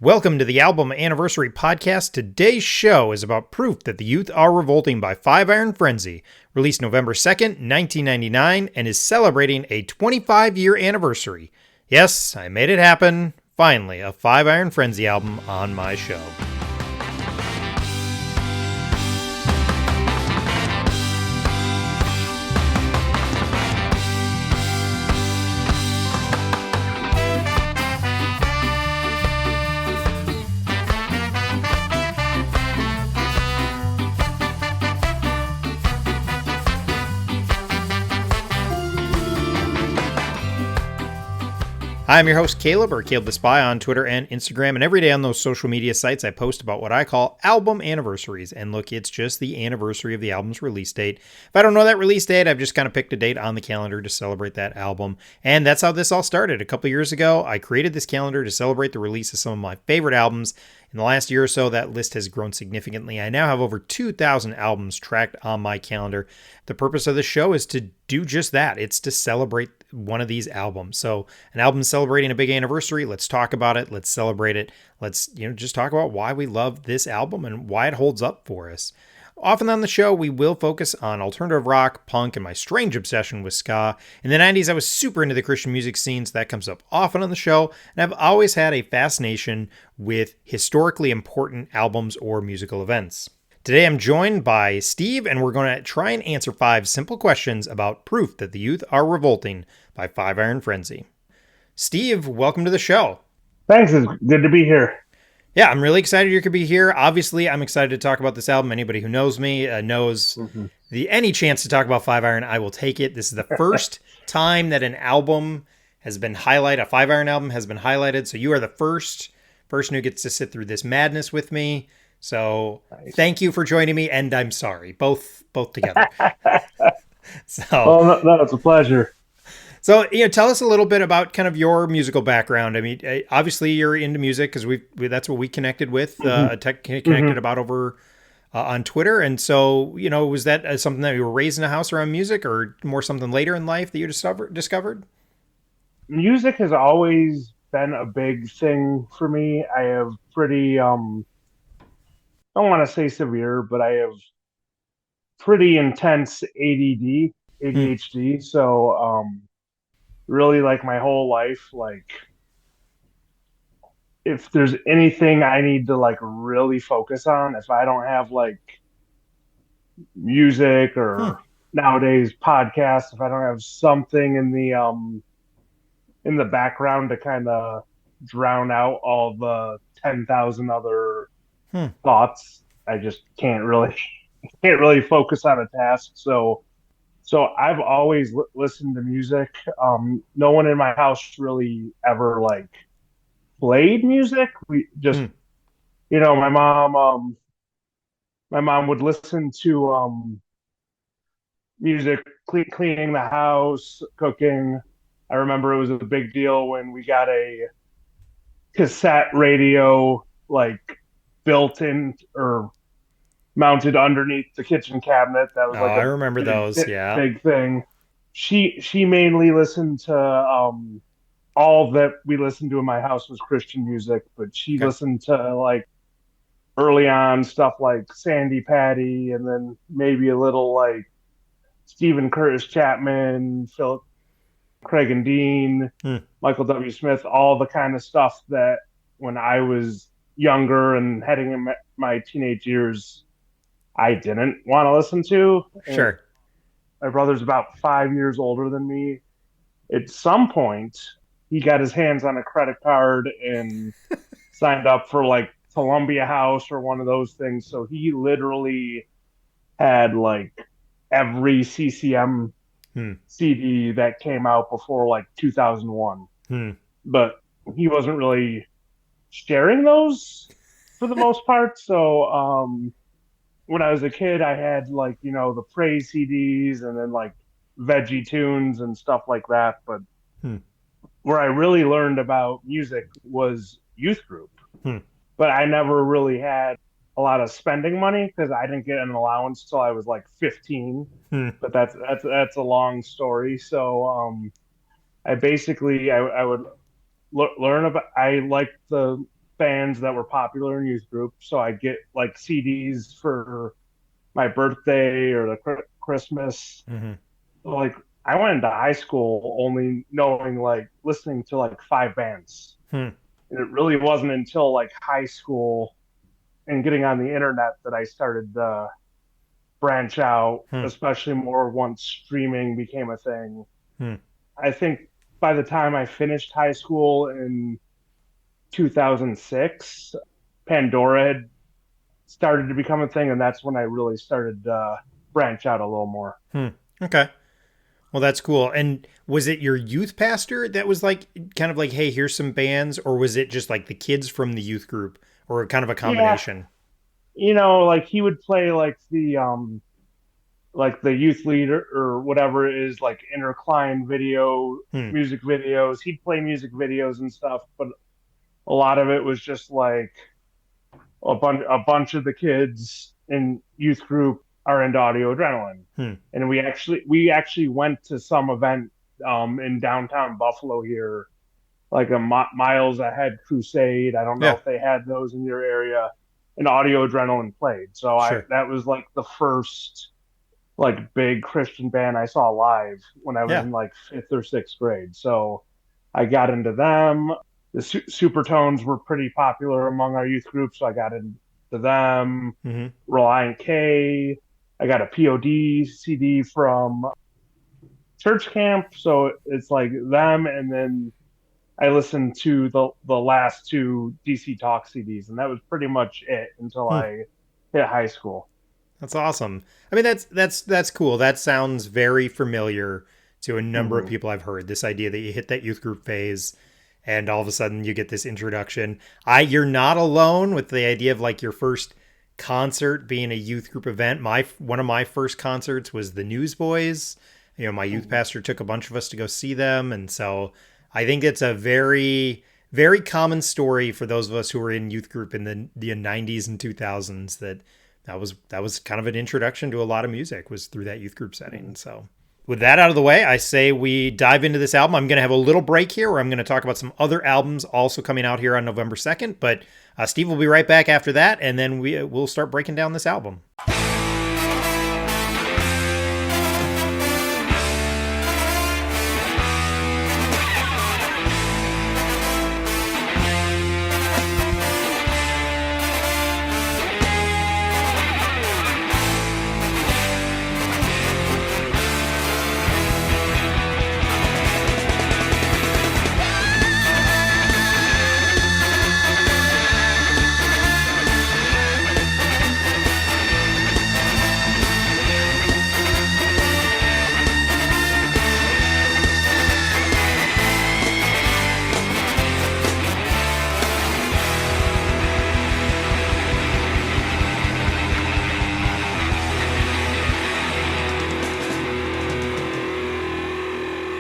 Welcome to the Album Anniversary Podcast. Today's show is about Proof That the Youth Are Revolting by Five Iron Frenzy, released November 2nd, 1999, and is celebrating a 25-year anniversary. Yes, I made it happen. Finally, a Five Iron Frenzy album on my show. I'm your host, Caleb, or Caleb the Spy on Twitter and Instagram, and every day on those social media sites I post about what I call album anniversaries. And look, it's just the anniversary of the album's release date. If I don't know that release date, I've just kind of picked a date on the calendar to celebrate that album. And that's how this all started. A couple years ago, I created this calendar to celebrate the release of some of my favorite albums. In the last year or so, that list has grown significantly. I now have over 2,000 albums tracked on my calendar. The purpose of the show is to do just that. It's to celebrate one of these albums. So an album celebrating a big anniversary, let's talk about it. Let's celebrate it. Let's, just talk about why we love this album and why it holds up for us. Often on the show, we will focus on alternative rock, punk, and my strange obsession with ska. In the 90s, I was super into the Christian music scene, so that comes up often on the show. And I've always had a fascination with historically important albums or musical events. Today, I'm joined by Steve, and we're going to try and answer 5 simple questions about Proof That the Youth Are Revolting by Five Iron Frenzy. Steve, welcome to the show. Thanks. It's good to be here. Yeah, I'm really excited you could be here. Obviously, I'm excited to talk about this album. Anybody who knows me knows any chance to talk about Five Iron, I will take it. This is the first time that an album has been highlighted, a Five Iron album has been highlighted. So you are the first person who gets to sit through this madness with me. So Thank you for joining me, and I'm sorry, both together. No, it's a pleasure. So, tell us a little bit about kind of your musical background. I mean, obviously you're into music because that's what we connected with, connected about over on Twitter. And so, was that something that you were raised in a house around music, or more something later in life that you discovered? Music has always been a big thing for me. I have pretty, I don't want to say severe, but I have pretty intense ADHD. So, really, like, my whole life, like, if there's anything I need to, like, really focus on, if I don't have, like, music or nowadays podcasts, if I don't have something in the background to kind of drown out all the 10,000 other thoughts, I just can't really focus on a task. So I've always listened to music. No one in my house really ever, like, played music. We just, my mom would listen to music, cleaning the house, cooking. I remember it was a big deal when we got a cassette radio, like, built in or mounted underneath the kitchen cabinet. That was I remember those. Yeah, big thing. She mainly listened to all that we listened to in my house was Christian music, but she listened to, like, early on stuff like Sandy Patty, and then maybe a little, like, Stephen Curtis Chapman, Philip Craig and Dean, Michael W. Smith, all the kind of stuff that when I was younger and heading in my teenage years, I didn't want to listen to. Sure. My brother's about 5 years older than me. At some point, he got his hands on a credit card and signed up for, like, Columbia House or one of those things. So he literally had, like, every CCM CD that came out before, like, 2001. But he wasn't really sharing those for the most part. So when I was a kid, I had, like, the Praise CDs and then, like, Veggie Tunes and stuff like that. But where I really learned about music was youth group. But I never really had a lot of spending money because I didn't get an allowance till I was, like, 15. But that's a long story. So I would learn about. I liked the bands that were popular in youth groups. So I get like CDs for my birthday or Christmas. Hmm. Like I went into high school only knowing like listening to like five bands. Hmm. And it really wasn't until like high school and getting on the internet that I started to branch out, Hmm. especially more once streaming became a thing. Hmm. I think by the time I finished high school in 2006, Pandora had started to become a thing, and that's when I really started to branch out a little more. Hmm. Okay. Well, that's cool. And was it your youth pastor that was like, kind of like, hey, here's some bands, or was it just like the kids from the youth group, or kind of a Yeah, combination? like he would play like the youth leader or whatever it is, like intercline video Hmm. music videos. He'd play music videos and stuff, but a lot of it was just like a bunch of the kids in youth group are into audio adrenaline, Hmm. and we actually went to some event in downtown Buffalo here, like a Miles Ahead Crusade. I don't know Yeah. if they had those in your area. And audio adrenaline played, so I Sure. that was like the first like big Christian band I saw live when I was Yeah. in like fifth or sixth grade. So I got into them. The Supertones were pretty popular among our youth group, so I got into them. Hmm. Reliant K. I got a POD CD from church camp, so it's like them, and then I listened to the last two DC Talk CDs, and that was pretty much it until Hmm. I hit high school. That's awesome. I mean, that's cool. That sounds very familiar to a number of Hmm. people I've heard. This idea that you hit that youth group phase, and all of a sudden you get this introduction. You're not alone with the idea of like your first concert being a youth group event. My one of my first concerts was the Newsboys. You know, my youth pastor took a bunch of us to go see them, and so I think it's a very common story for those of us who were in youth group in the 90s and 2000s that was kind of an introduction to a lot of music was through that youth group setting. So with that out of the way, I say we dive into this album. I'm going to have a little break here where I'm going to talk about some other albums also coming out here on November 2nd, but Steve will be right back after that, and then we'll start breaking down this album.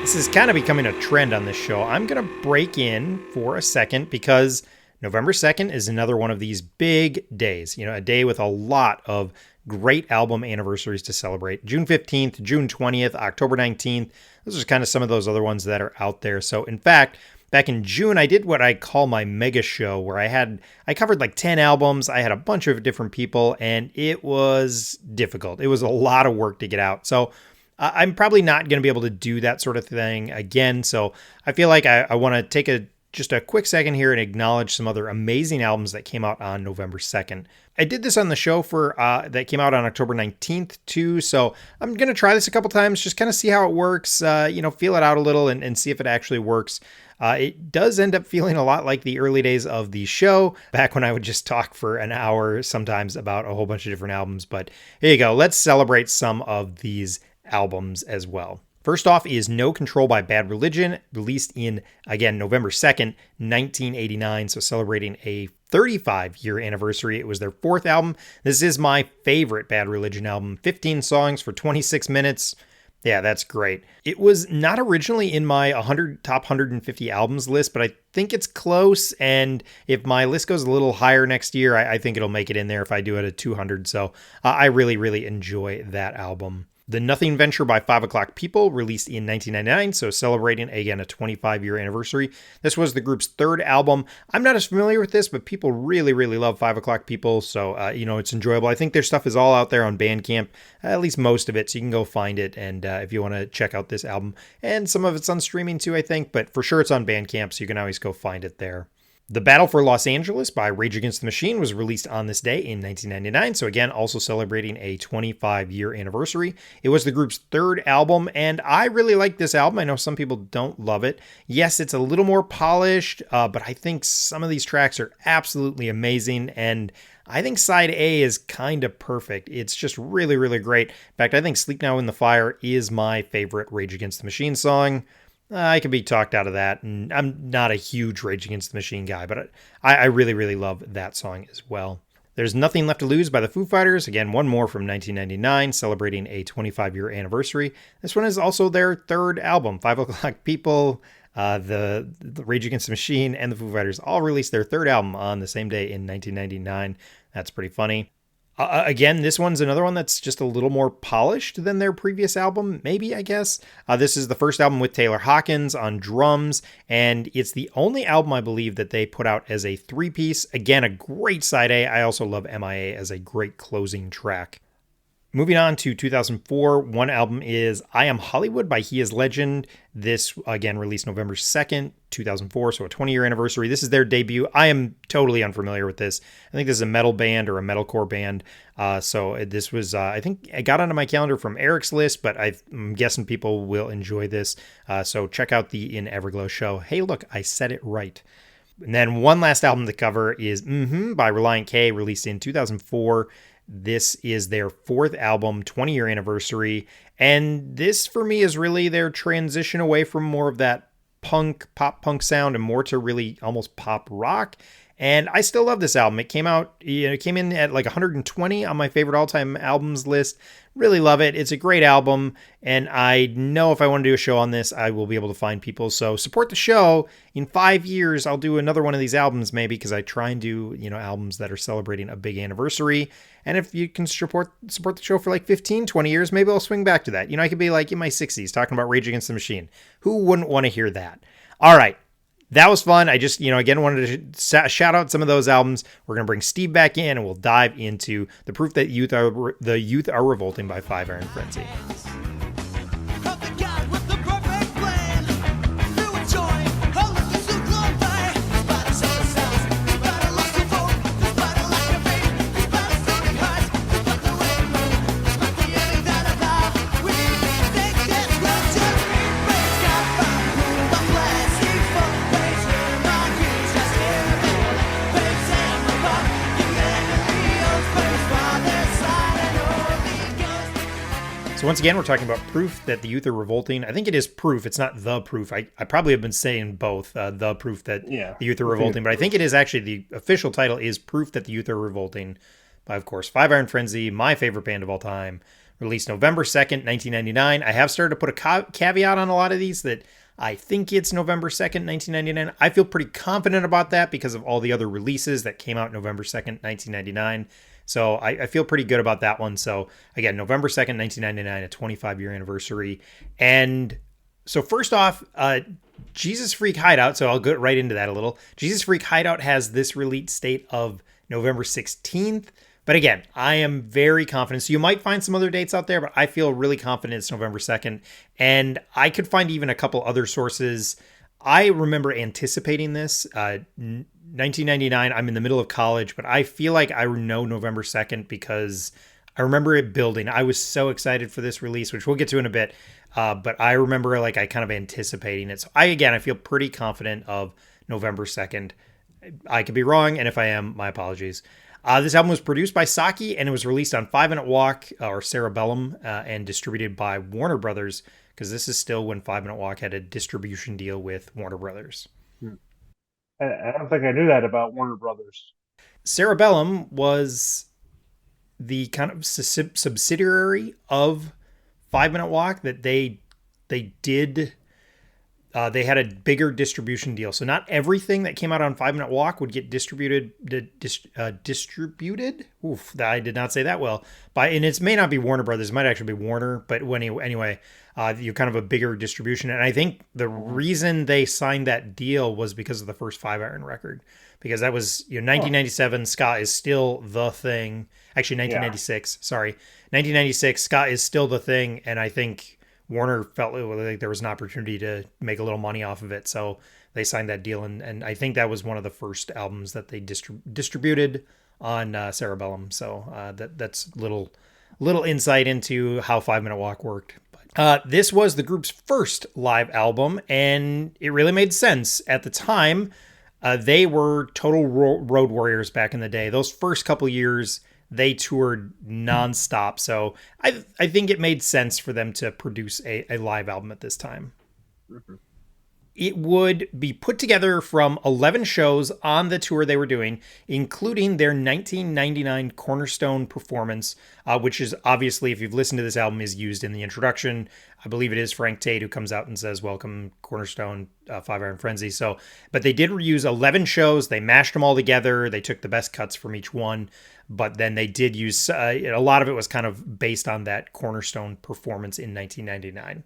This is kind of becoming a trend on this show. I'm going to break in for a second because November 2nd is another one of these big days, a day with a lot of great album anniversaries to celebrate. June 15th, June 20th, October 19th. Those are kind of some of those other ones that are out there. So in fact, back in June, I did what I call my mega show where I covered like 10 albums. I had a bunch of different people and it was difficult. It was a lot of work to get out. So I'm probably not going to be able to do that sort of thing again. So I feel like I want to take just a quick second here and acknowledge some other amazing albums that came out on November 2nd. I did this on the show that came out on October 19th too. So I'm going to try this a couple times, just kind of see how it works, feel it out a little and see if it actually works. It does end up feeling a lot like the early days of the show, back when I would just talk for an hour sometimes about a whole bunch of different albums. But here you go. Let's celebrate some of these albums as well. First off is No Control by Bad Religion, released in, again, November 2nd, 1989, so celebrating a 35-year anniversary. It was their fourth album. This is my favorite Bad Religion album. 15 songs for 26 minutes. Yeah, that's great. It was not originally in my top 150 albums list, but I think it's close, and if my list goes a little higher next year, I think it'll make it in there if I do it at 200, so I really, really enjoy that album. The Nothing Venture by 5 O'Clock People, released in 1999, so celebrating, again, a 25-year anniversary. This was the group's third album. I'm not as familiar with this, but people really, really love 5 O'Clock People, so, it's enjoyable. I think their stuff is all out there on Bandcamp, at least most of it, so you can go find it, and if you want to check out this album. And some of it's on streaming too, I think, but for sure it's on Bandcamp, so you can always go find it there. The Battle for Los Angeles by Rage Against the Machine was released on this day in 1999, so again, also celebrating a 25-year anniversary. It was the group's third album, and I really like this album. I know some people don't love it. Yes, it's a little more polished, but I think some of these tracks are absolutely amazing, and I think side A is kind of perfect. It's just really, really great. In fact, I think Sleep Now in the Fire is my favorite Rage Against the Machine song. I could be talked out of that, and I'm not a huge Rage Against the Machine guy, but I really, really love that song as well. There's Nothing Left to Lose by the Foo Fighters, again, one more from 1999, celebrating a 25-year anniversary. This one is also their third album. 5 O'Clock People, the Rage Against the Machine, and the Foo Fighters all released their third album on the same day in 1999. That's pretty funny. Again, this one's another one that's just a little more polished than their previous album, maybe, I guess. This is the first album with Taylor Hawkins on drums, and it's the only album, I believe, that they put out as a three-piece. Again, a great side A. I also love MIA as a great closing track. Moving on to 2004, one album is I Am Hollywood by He Is Legend. This, again, released November 2nd, 2004, so a 20-year anniversary. This is their debut. I am totally unfamiliar with this. I think this is a metal band or a metalcore band. So this was, I think I got onto my calendar from Eric's list, but I'm guessing people will enjoy this. So check out the In Everglow show. Hey, look, I said it right. And then one last album to cover is by Relient K, released in 2004. This is their fourth album, 20-year anniversary. And this, for me, is really their transition away from more of that pop punk sound and more to really almost pop rock. And I still love this album. It came out, it came in at like 120 on my favorite all-time albums list. Really love it. It's a great album. And I know if I want to do a show on this, I will be able to find people. So support the show. In 5 years, I'll do another one of these albums maybe, because I try and do, albums that are celebrating a big anniversary. And if you can support the show for like 15, 20 years, maybe I'll swing back to that. I could be like in my 60s talking about Rage Against the Machine. Who wouldn't want to hear that? All right. That was fun. I just, again, wanted to shout out some of those albums. We're going to bring Steve back in, and we'll dive into The Proof That the Youth Are Revolting by Five Iron Frenzy. So once again, we're talking about Proof That the Youth Are Revolting. I think it is Proof. It's not The Proof. I probably have been saying both, The Proof That the Youth Are Revolting. But I think it is actually, the official title is Proof That the Youth Are Revolting by, of course, Five Iron Frenzy, my favorite band of all time. Released November 2nd, 1999. I have started to put a caveat on a lot of these that I think it's November 2nd, 1999. I feel pretty confident about that because of all the other releases that came out November 2nd, 1999. So I feel pretty good about that one. So again, November 2nd, 1999, a 25-year anniversary. And so first off, Jesus Freak Hideout. So I'll get right into that a little. Jesus Freak Hideout has this release date of November 16th. But again, I am very confident. So you might find some other dates out there, but I feel really confident it's November 2nd. And I could find even a couple other sources. I remember anticipating this. 1999, I'm in the middle of college, but I feel like I know November 2nd because I remember it building. I was so excited for this release, which we'll get to in a bit. But I remember I kind of anticipating it. So I feel pretty confident of November 2nd. I could be wrong, and if I am, my apologies. This album was produced by Saki, and it was released on 5 Minute Walk, or Cerebellum, and distributed by Warner Brothers, because this is still when 5 Minute Walk had a distribution deal with Warner Brothers. I don't think I knew that about Warner Brothers. Cerebellum was the kind of subsidiary of 5 Minute Walk that they did. They had a bigger distribution deal. So not everything that came out on 5 Minute Walk would get distributed. Oof, I did not say that well. And it may not be Warner Brothers, it might actually be Warner, but anyway, you kind of a bigger distribution. And I think the reason they signed that deal was because of the first 5 Iron record, because that was 1997. Ska is still the thing. Actually, 1996. Sorry, 1996. Ska is still the thing, and I think Warner felt like there was an opportunity to make a little money off of it, so they signed that deal, and I think that was one of the first albums that they distributed on Cerebellum. So that's little insight into how 5 Minute Walk worked. This was the group's first live album, and it really made sense at the time. They were total road warriors back in the day. Those first couple years, they toured nonstop. So I think it made sense for them to produce a live album at this time. Mm-hmm. It would be put together from 11 shows on the tour they were doing, including their 1999 Cornerstone performance, which is obviously, if you've listened to this album, is used in the introduction. I believe it is Frank Tate who comes out and says, "Welcome, Cornerstone, 5 Iron Frenzy." So, but they did reuse 11 shows. They mashed them all together. They took the best cuts from each one, but then they did use a lot of it was kind of based on that Cornerstone performance in 1999.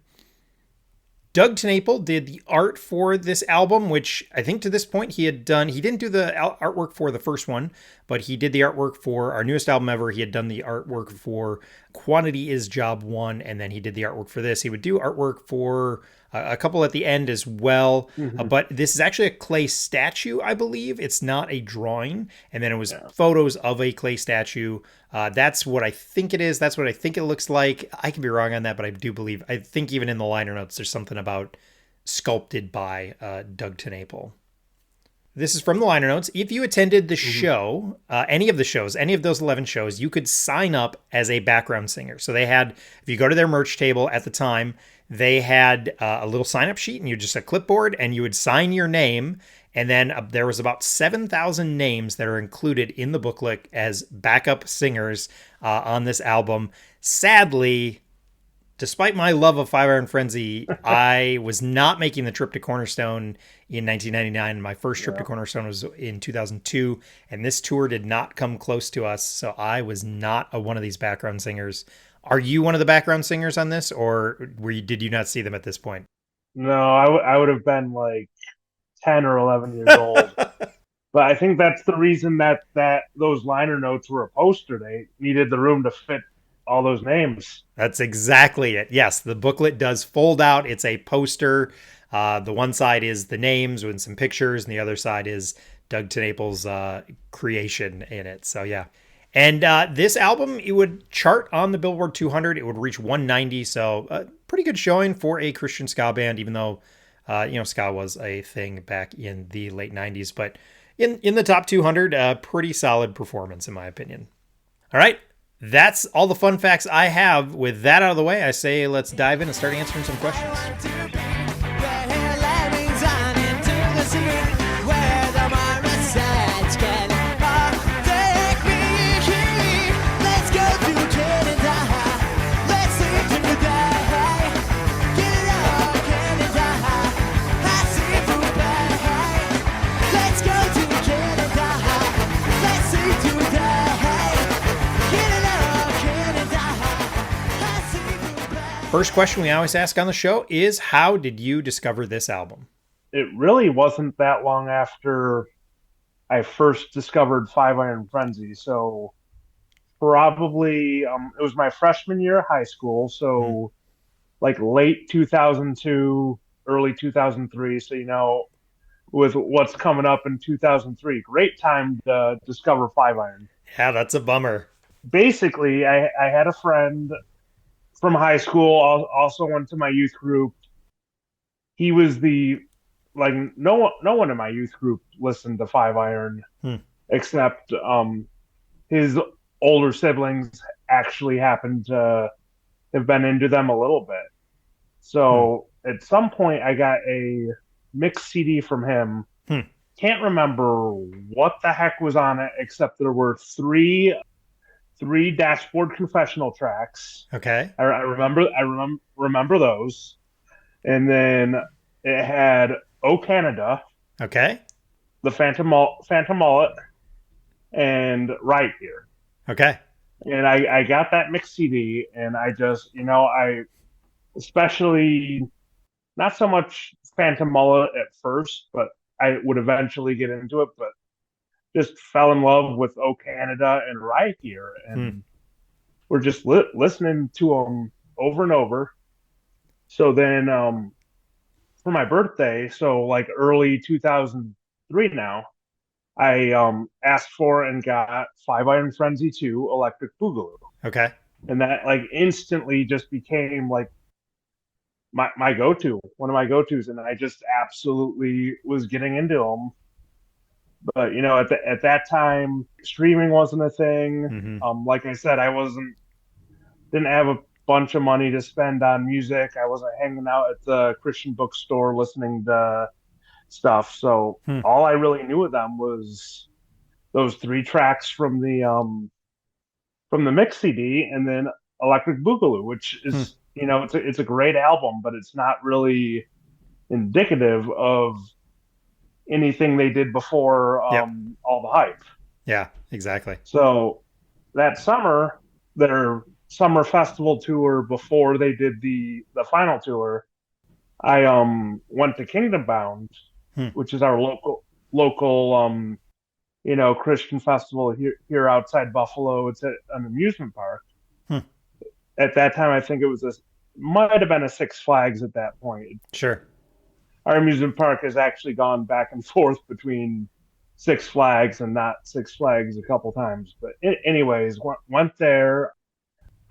Doug TenNapel did the art for this album, which I think to this point he had done. He didn't do the artwork for the first one, but he did the artwork for our newest album ever. He had done the artwork for Quantity Is Job 1, and then he did the artwork for this. He would do artwork for a couple at the end as well. Mm-hmm. But this is actually a clay statue, I believe. It's not a drawing. And then it was photos of a clay statue. That's what I think it is. That's what I think it looks like. I could be wrong on that, but I think even in the liner notes, there's something about sculpted by Doug TenNapel. This is from the liner notes. If you attended the show, any of those 11 shows, you could sign up as a background singer. So they had, if you go to their merch table at the time, they had a little sign-up sheet, and you just a clipboard, and you would sign your name. And then there was about 7,000 names that are included in the booklet as backup singers on this album. Sadly, despite my love of 5 Iron Frenzy, I was not making the trip to Cornerstone in 1999. My first trip to Cornerstone was in 2002, and this tour did not come close to us, so I was not one of these background singers. Are you one of the background singers on this, or did you not see them at this point? No, I would have been like 10 or 11 years old. But I think that's the reason that those liner notes were a poster. They needed the room to fit all those names. That's exactly it. Yes, the booklet does fold out. It's a poster. The one side is the names with some pictures, and the other side is Doug TenNapel's creation in it. So yeah. And this album, it would chart on the Billboard 200. It would reach 190. So pretty good showing for a Christian ska band, even though ska was a thing back in the late 90s. But in the top 200, pretty solid performance in my opinion. All right. That's all the fun facts I have. With that out of the way, I say let's dive in and start answering some questions. First question we always ask on the show is, how did you discover this album? It really wasn't that long after I first discovered 5 Iron Frenzy. So probably it was my freshman year of high school. So like late 2002, early 2003. So, with what's coming up in 2003, great time to discover 5 Iron. Yeah, that's a bummer. Basically, I had a friend from high school, also went to my youth group. He was no one in my youth group listened to 5 Iron except his older siblings actually happened to have been into them a little bit. So at some point I got a mixed CD from him. Can't remember what the heck was on it, except there were three Dashboard Confessional tracks. Okay. I remember those. And then it had "Oh Canada," Okay. Phantom Mullet, and "Right Here." Okay. And I got that mix CD, and I just, I especially not so much Phantom Mullet at first, but I would eventually get into it. But just fell in love with "Oh Canada" and "Right Here," Hmm. and we're just listening to them over and over. So then, for my birthday, so like early 2003 now, I asked for and got Five Iron Frenzy 2 Electric Boogaloo. Okay. And that like instantly just became like my go-to, one of my go-tos. And I just absolutely was getting into them. But at that time, streaming wasn't a thing. Hmm. Like I said, I didn't have a bunch of money to spend on music. I wasn't hanging out at the Christian bookstore listening to stuff. So Hmm. all I really knew of them was those three tracks from the mix CD, and then Electric Boogaloo, which Hmm. is it's a great album, but it's not really indicative of anything they did before Yep. all the hype. Yeah, exactly. So that summer, their summer festival tour before they did the final tour, I went to Kingdom Bound, Hmm. which is our local Christian festival here outside Buffalo. It's at an amusement park. Hmm. At that time, I think it was might have been a Six Flags at that point. Sure. Our amusement park has actually gone back and forth between Six Flags and not Six Flags a couple times. But anyways, went there.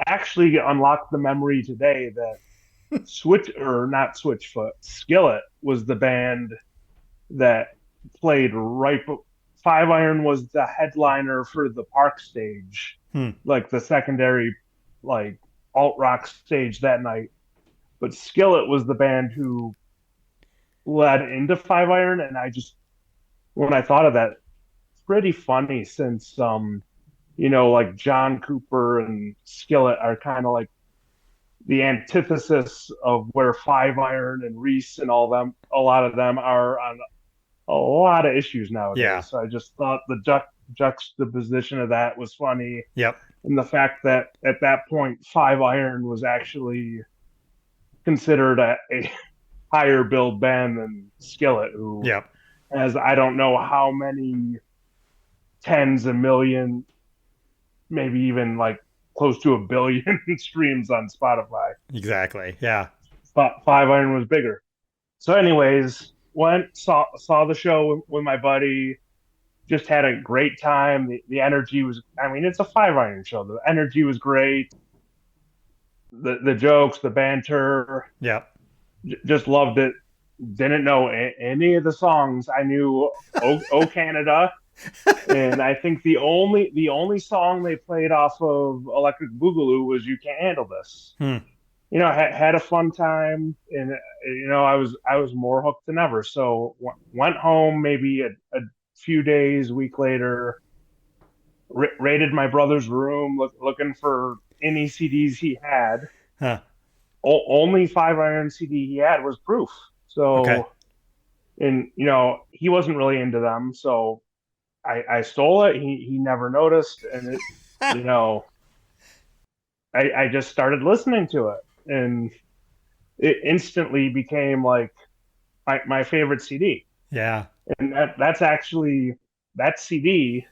Actually unlocked the memory today that Switch or not Switchfoot, Skillet was the band that played right. Five Iron was the headliner for the park stage, Hmm. like the secondary, like alt rock stage that night. But Skillet was the band who led into Five Iron, and I just when I thought of that, it's pretty funny since like John Cooper and Skillet are kind of like the antithesis of where Five Iron and Reese and all them, a lot of them are on a lot of issues Yeah. nowadays. So I just thought the juxtaposition of that was funny, Yep. and the fact that at that point Five Iron was actually considered a higher build band than Skillet, who Yep. has I don't know how many tens of million, maybe even like close to a billion streams on Spotify. Exactly. Yeah. But Five Iron was bigger. So, anyways, went saw the show with my buddy. Just had a great time. The energy was. I mean, it's a Five Iron show. The energy was great. The jokes, the banter, Yep. just loved it. Didn't know any of the songs. I knew "Oh Canada," and I think the only song they played off of Electric Boogaloo was "You Can't Handle This." Hmm. Had a fun time, and I was more hooked than ever. So went home maybe a few days, week later, raided my brother's room, looking for any CDs he had. Huh. Only Five Iron CD he had was Proof. Okay. So, and he wasn't really into them, so I stole it. He never noticed, and you know I just started listening to it, and it instantly became like my favorite CD. Yeah. And that's actually that CD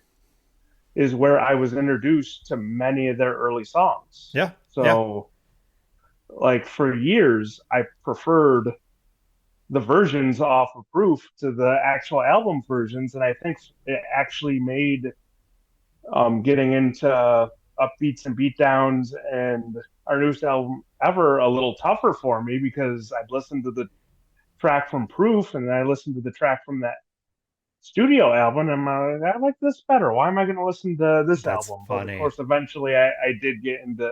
is where I was introduced to many of their early songs. Yeah. Yeah. So like for years I preferred the versions off of Proof to the actual album versions, and I think it actually made getting into upbeats and beatdowns and our newest album ever a little tougher for me because I'd listened to the track from Proof and then I listened to the track from that studio album and I'm like, I like this better. Why am I going to listen to this That's album? But of funny. course, eventually I did get into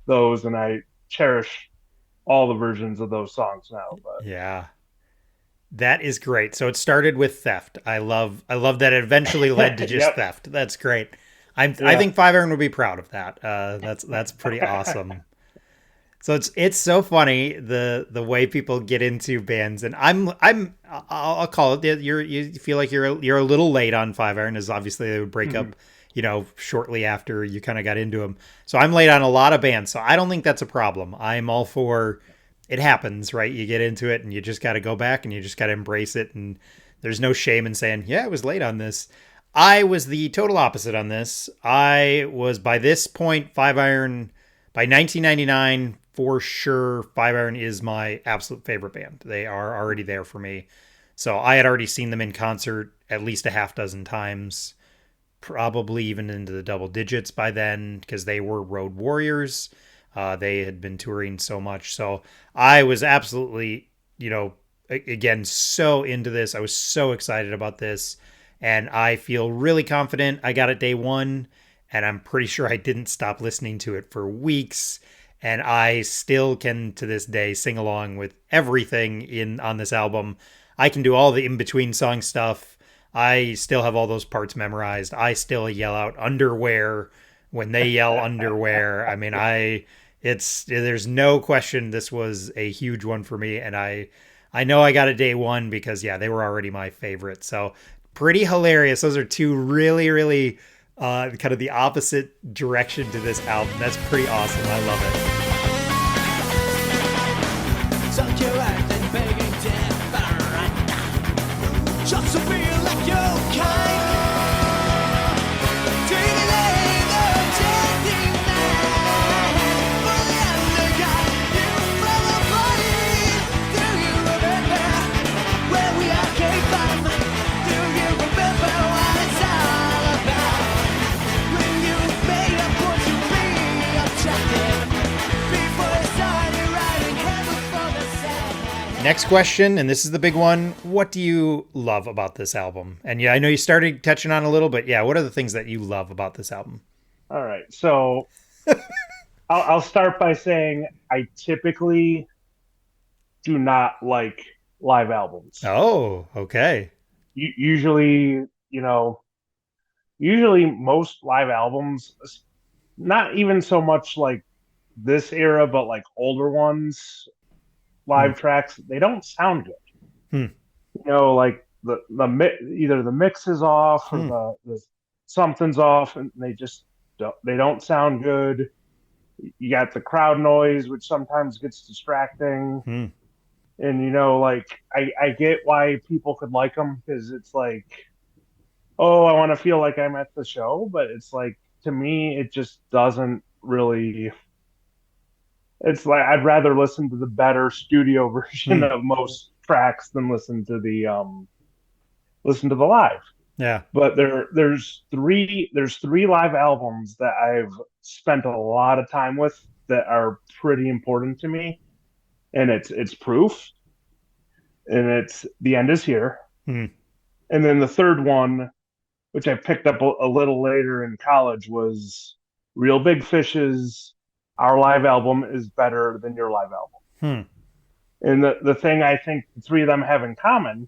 those and I cherish all the versions of those songs now. But Yeah. That is great. So it started with theft. I love that it eventually led to just yep, theft. That's great. I yeah. think Five Iron would be proud of that. That's pretty awesome. So it's so funny the way people get into bands, and I'll call it that you feel like you're a little late on Five Iron, as obviously they would break Mhm. up, shortly after you kind of got into them. So I'm late on a lot of bands, so I don't think that's a problem. I'm all for it happens, right? You get into it and you just got to go back and you just got to embrace it, and there's no shame in saying, yeah, I was late on this. I was the total opposite on this. I was by this point Five Iron by 1999 for sure. Five Iron is my absolute favorite band. They are already there for me. So I had already seen them in concert at least a half dozen times, probably even into the double digits by then because they were road warriors. They had been touring so much. So I was absolutely, again, so into this. I was so excited about this. And I feel really confident. I got it day one, and I'm pretty sure I didn't stop listening to it for weeks. And I still can to this day sing along with everything in on this album. I can do all the in between song stuff. I still have all those parts memorized. I still yell out underwear when they yell underwear. I mean, it's there's no question this was a huge one for me, and I know I got a day one because yeah, they were already my favorite. So pretty hilarious. Those are two really, really kind of the opposite direction to this album. That's pretty awesome. I love it. Tuck your eyes and begging different. Just to feel like you're kind. Delay the changing night. For the underground, you from the body. Do you remember where we all came from? Do you remember what it's all about? When you made a point to be attractive. Before it started writing heaven for the sad. Next question, and this is the big one. What do you love about this album? And yeah, I know you started touching on a little, but yeah, what are the things that you love about this album? All right. So I'll start by saying I typically do not like live albums. Oh, okay. Usually, you know, usually most live albums, not even so much like this era, but like older ones, Hmm. live tracks, they don't sound good. Hmm. Like either the mix is off or Hmm. the something's off, and they don't sound good. You got the crowd noise, which sometimes gets distracting. Hmm. And like I get why people could like them because it's like, oh, I want to feel like I'm at the show, but it's like to me, it just doesn't really. It's like I'd rather listen to the better studio version Hmm. of most tracks than listen to the live. Yeah. But there's three live albums that I've spent a lot of time with that are pretty important to me, and it's Proof, and it's The End Is Here, Hmm. and then the third one, which I picked up a little later in college, was Real Big Fish's Our Live Album Is Better Than Your Live Album. Hmm. And the thing I think the three of them have in common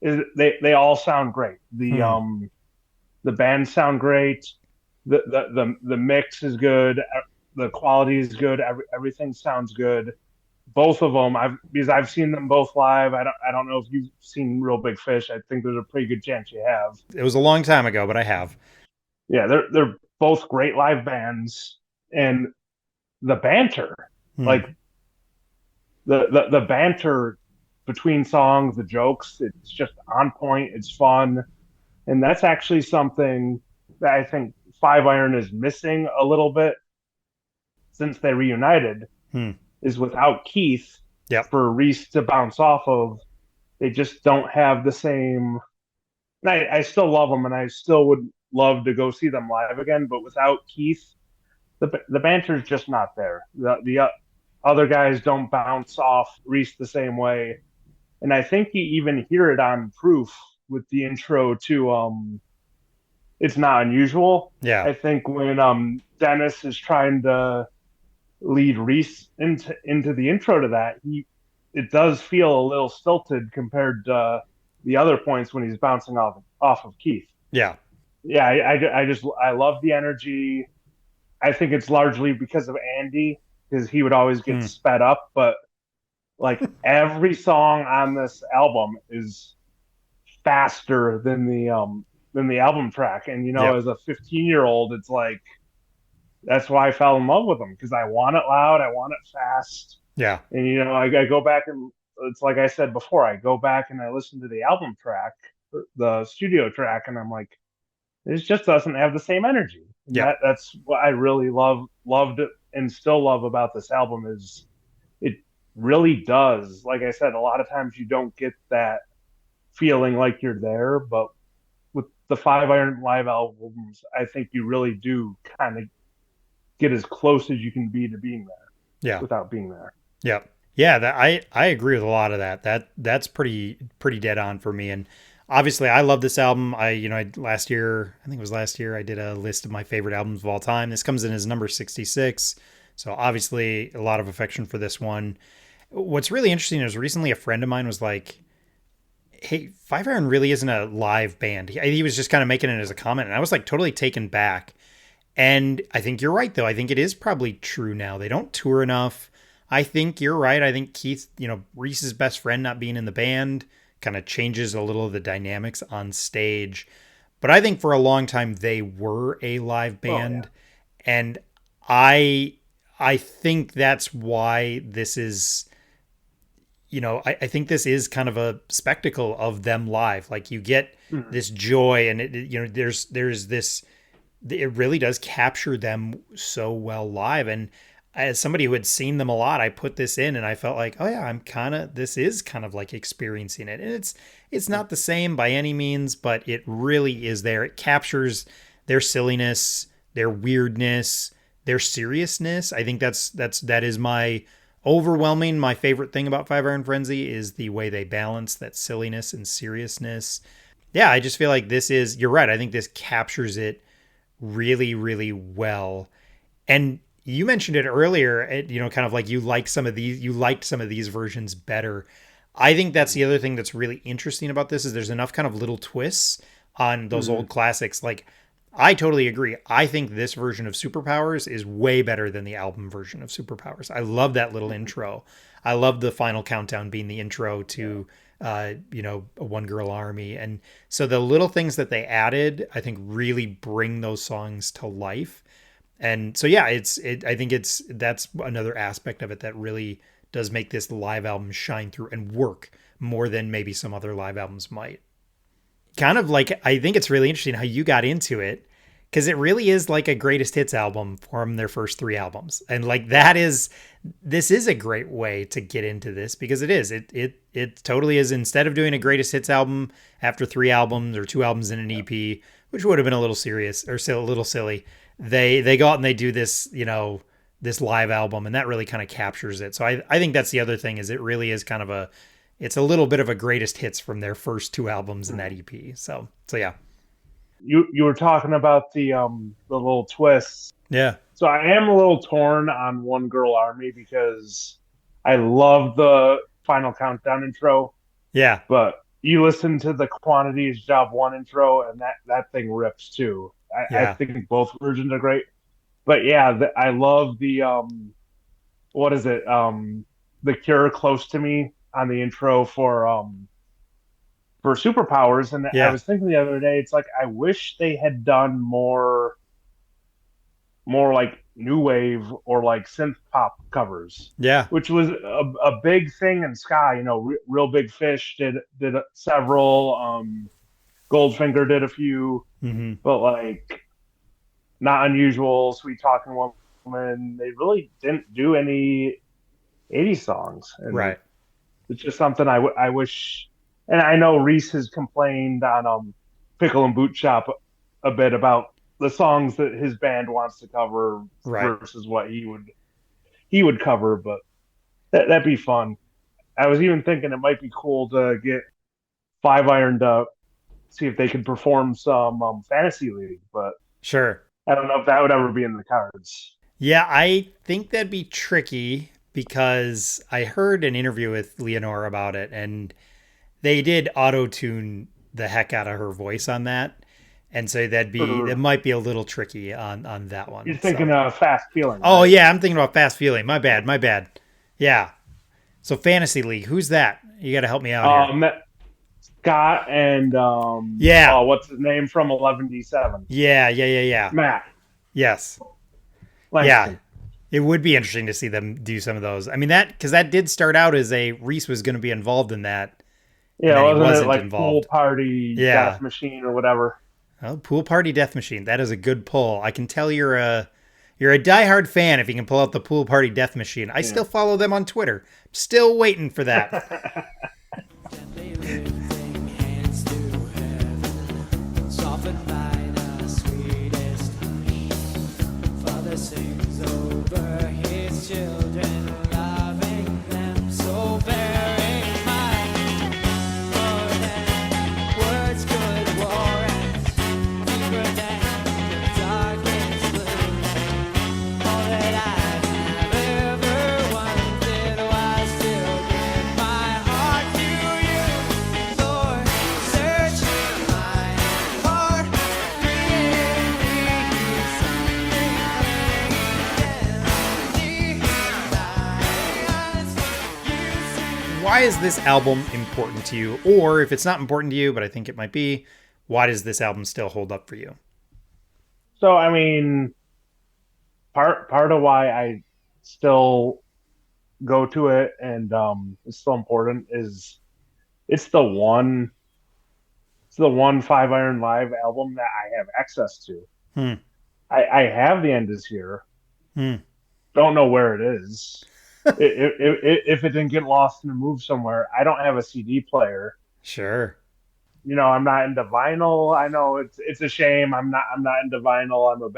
is they all sound great. Hmm. The bands sound great. The mix is good. The quality is good. Everything sounds good. Both of them, because I've seen them both live. I don't know if you've seen Real Big Fish. I think there's a pretty good chance you have. It was a long time ago, but I have. Yeah, they're both great live bands, and the banter, Hmm. like the banter between songs, the jokes, it's just on point. It's fun, and that's actually something that I think Five Iron is missing a little bit since they reunited. Hmm. Is without Keith Yep. for Reese to bounce off of, they just don't have the same. And I still love them, and I still would love to go see them live again. But without Keith, the banter is just not there. The other guys don't bounce off Reese the same way, and I think you even hear it on Proof with the intro to It's Not Unusual. Yeah. I think when Dennis is trying to lead Reese into the intro to that, it does feel a little stilted compared to the other points when he's bouncing off of Keith. Yeah. Yeah, I love the energy. I think it's largely because of Andy. because he would always get Hmm. sped up. But like every song on this album is faster than the album track. And Yep. as a 15-year-old, it's like that's why I fell in love with them because I want it loud, I want it fast. Yeah. And I go back and it's like I said before, I go back and I listen to the album track, the studio track, and I'm like, this just doesn't have the same energy. And Yep. that's what I really loved it and still love about this album is it really does. Like I said, a lot of times you don't get that feeling like you're there, but with the Five Iron live albums, I think you really do kind of get as close as you can be to being there Yeah. without being there. Yep. Yeah, that I agree with a lot of that. That's pretty dead on for me. And obviously I love this album. Last year, I think it was last year, I did a list of my favorite albums of all time. This comes in as number 66. So obviously a lot of affection for this one. What's really interesting is recently a friend of mine was like, "Hey, Five Iron really isn't a live band." He was just kind of making it as a comment, and I was like totally taken back. And I think you're right, though. I think it is probably true now. They don't tour enough. I think you're right. I think Keith, Reese's best friend not being in the band kind of changes a little of the dynamics on stage. But I think for a long time they were a live Oh yeah. band, and I I think that's why this is, I think this is kind of a spectacle of them live. Like you get Mhm. this joy, and there's this, it really does capture them so well live. And as somebody who had seen them a lot, I put this in and I felt like, oh yeah, this is kind of like experiencing it. And it's not the same by any means, but it really is there. It captures their silliness, their weirdness, their seriousness. I think that is my favorite thing about Five Iron Frenzy is the way they balance that silliness and seriousness. Yeah, I just feel like you're right. I think this captures it really, really well. And you mentioned it earlier, kind of like you liked some of these versions better. I think that's the other thing that's really interesting about this is there's enough kind of little twists on those Mhm. old classics. Like, I totally agree. I think this version of Superpowers is way better than the album version of Superpowers. I love that little intro. I love the final countdown being the intro Yeah. to a One Girl Army. And so the little things that they added, I think really bring those songs to life. And so yeah, I think that's another aspect of it that really does make this live album shine through and work more than maybe some other live albums might. Kind of like, I think it's really interesting how you got into it because it really is like a greatest hits album from their first three albums. And like this is a great way to get into this because it totally is. Instead of doing a greatest hits album after three albums or two albums in an EP, which would have been a little serious or a little silly, they go out and they do this, this live album, and that really kind of captures it. So I think that's the other thing is it really is kind of it's a little bit of a greatest hits from their first two albums in that Mhm. EP. So yeah. You were talking about the little twists. Yeah. So I am a little torn on One Girl Army because I love the final countdown intro, Yeah. but you listen to the Quantities Job One intro and that thing rips too. I Yeah. think both versions are great. But yeah, I love the what is it? The Cure Close to Me on the intro for Superpowers. And I Yeah. was thinking the other day, it's like I wish they had done more like new wave or like synth pop covers, Yeah. which was a big thing in ska. Real Big Fish did several. Goldfinger did a few, Hmm. but like Not Unusual, Sweet Talking Woman, they really didn't do any 80s songs, and Right. it's just something I wish. And I know Reese has complained on Pickle and Boot Shop a bit about the songs that his band wants to cover Right. versus what he would cover, but that'd be fun. I was even thinking it might be cool to get Five Iron to see if they could perform some Fantasy League, but Sure. I don't know if that would ever be in the cards. Yeah, I think that'd be tricky because I heard an interview with Leonore about it, and they did auto tune the heck out of her voice on that. And so that might be a little tricky on that one. You're thinking of Fast Feeling. Oh right? yeah, I'm thinking about Fast Feeling. My bad. Yeah. So Fantasy League, who's that? You got to help me out here. Scott and Yeah. oh, what's his name from 11D7? Yeah. Matt Yes. Yeah. Langston. It would be interesting to see them do some of those. I mean, because that did start out as Reese was going to be involved in that, and Yeah, then he wasn't it wasn't like Pool involved. Party Yeah. Death Machine or whatever? Oh, Pool Party Death Machine. That is a good pull. I can tell you're a diehard fan if you can pull out the Pool Party Death Machine. I still follow them on Twitter. Still waiting for that. Gently lifting hands to heaven, softened by the sweetest hush. Father sings over his children, loving them so very much. More than words could warrant, deeper than the darkest blue. All that I have ever wanted was to give my heart to you. Lord, search my heart, create me something great and Why is this album important to you? Or if it's not important to you, but I think it might be, why does this album still hold up for you? So I mean, part of why I still go to it and it's still important is it's the one Five Iron Live album that I have access to. Hmm. I have The End Is Here. Hmm. Don't know where it is. If it didn't get lost in a move somewhere, I don't have a CD player. Sure. I'm not into vinyl. I know it's a shame. I'm not into vinyl. I'm a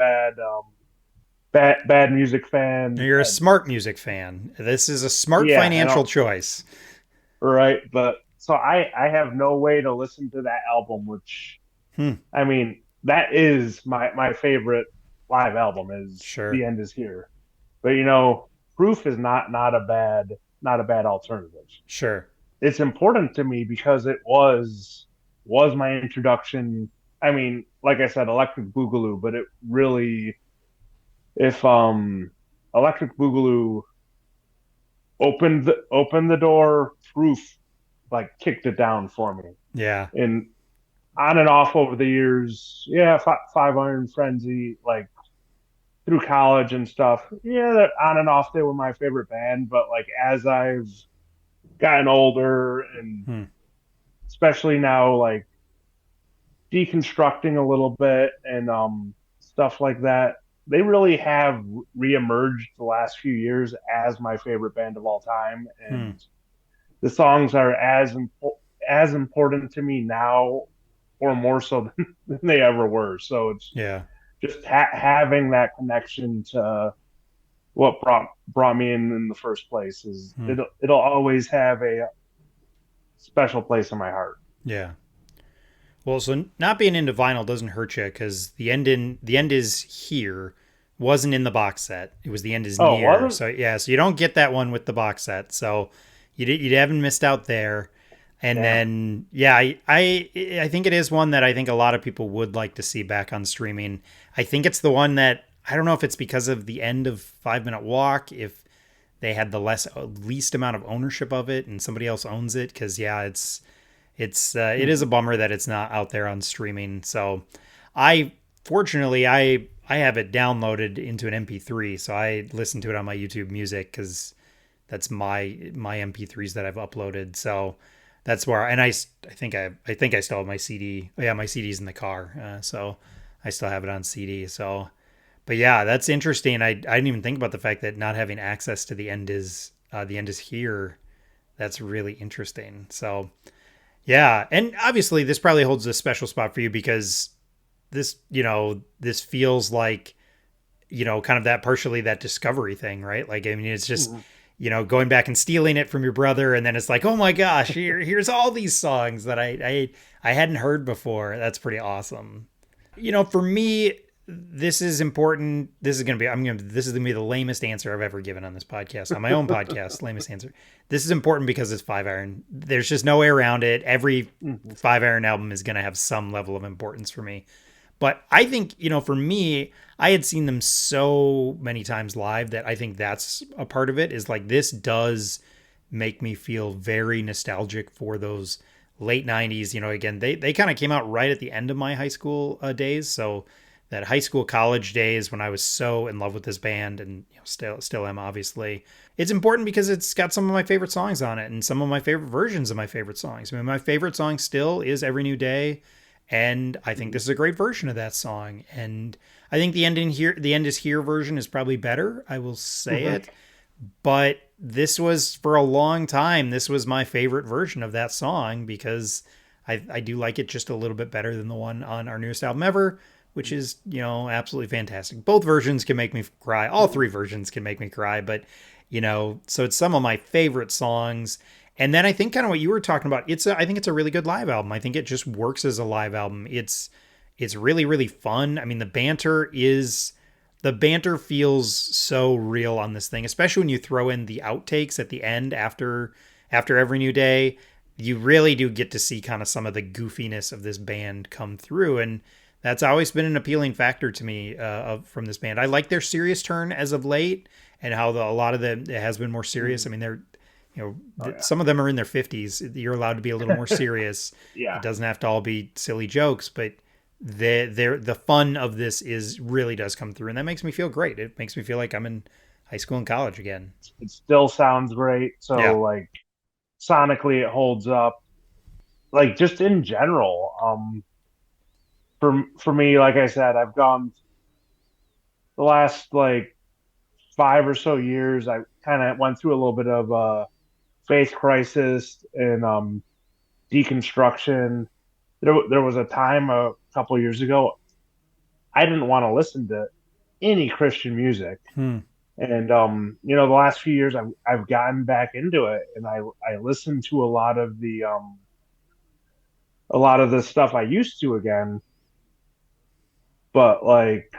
bad music fan. You're a smart music fan. This is a smart Yeah, financial choice. right. But so I have no way to listen to that album, which I mean that is my favorite live album is Sure. The End Is Here. But Proof is not a bad alternative. Sure. It's important to me because it was my introduction. I mean, like I said, Electric Boogaloo, but it really, if Electric Boogaloo opened the door, Proof like kicked it down for me. Yeah. And on and off over the years, yeah, Five Iron Frenzy, like through college and stuff, yeah, that on and off they were my favorite band. But like as I've gotten older and especially now, like deconstructing a little bit and stuff like that, they really have reemerged the last few years as my favorite band of all time. And the songs are as important to me now, or more so than they ever were. So it's just having that connection to what brought me in the first place is it'll always have a special place in my heart. Yeah. Well, so not being into vinyl doesn't hurt you because the end is here wasn't in the box set. It was The End Is Near. So yeah, so you don't get that one with the box set. So you haven't missed out there. And then I think it is one that I think a lot of people would like to see back on streaming. I think it's the one that I don't know if it's because of the end of 5 Minute Walk, if they had the least amount of ownership of it and somebody else owns it. Cause it is a bummer that it's not out there on streaming. So fortunately I have it downloaded into an MP3. So I listen to it on my YouTube Music cause that's my MP3s that I've uploaded. So that's where, and I think I still have my CD. Yeah, my CD's in the car. So I still have it on CD. So, but yeah, that's interesting. I didn't even think about the fact that not having access to The End Is Here. That's really interesting. So yeah. And obviously this probably holds a special spot for you because this feels like, kind of that partially that discovery thing, right? Like, I mean, it's just, going back and stealing it from your brother. And then it's like, oh my gosh, here's all these songs that I hadn't heard before. That's pretty awesome. For me, this is important. This is going to be the lamest answer I've ever given on this podcast, on my own podcast, lamest answer. This is important because it's Five Iron. There's just no way around it. Every Five Iron album is going to have some level of importance for me. But I think, for me, I had seen them so many times live that I think that's a part of it, is like this does make me feel very nostalgic for those late 90s. Again, they kind of came out right at the end of my high school days. So that high school college days when I was so in love with this band, and still am, obviously. It's important because it's got some of my favorite songs on it and some of my favorite versions of my favorite songs. I mean, my favorite song still is Every New Day, and I think this is a great version of that song. And I think the end is here version is probably better. I will say it, but this was, for a long time, this was my favorite version of that song because I do like it just a little bit better than the one on our newest album ever, which is, absolutely fantastic. Both versions can make me cry. All three versions can make me cry, but, so it's some of my favorite songs. And then I think kind of what you were talking about, I think it's a really good live album. I think it just works as a live album. It's really, really fun. I mean, the banter feels so real on this thing, especially when you throw in the outtakes at the end after Every New Day. You really do get to see kind of some of the goofiness of this band come through, and that's always been an appealing factor to me from this band. I like their serious turn as of late, and how a lot of them, it has been more serious. I mean, they're some of them are in their 50s. You're allowed to be a little more serious. Yeah. It doesn't have to all be silly jokes, but the fun of this really does come through, and that makes me feel great. It makes me feel like I'm in high school and college again. It still sounds great. So Yeah. like sonically, it holds up. Like just in general, for me, like I said, I've gone the last like 5 or so years. I kind of went through a little bit of a faith crisis and deconstruction. There was a time a couple years ago I didn't want to listen to any Christian music. And the last few years I've gotten back into it, and I listen to a lot of the stuff I used to again. But like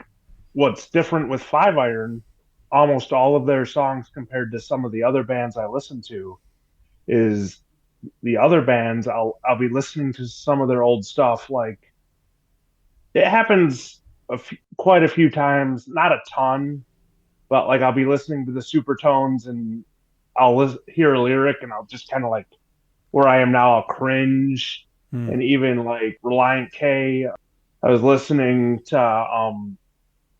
what's different with Five Iron, almost all of their songs compared to some of the other bands I listen to is the other bands I'll be listening to some of their old stuff. Like it happens quite a few times, not a ton, but like I'll be listening to the Supertones and hear a lyric and I'll just kind of like, where I am now, I'll cringe. And even like Reliant K, I was listening to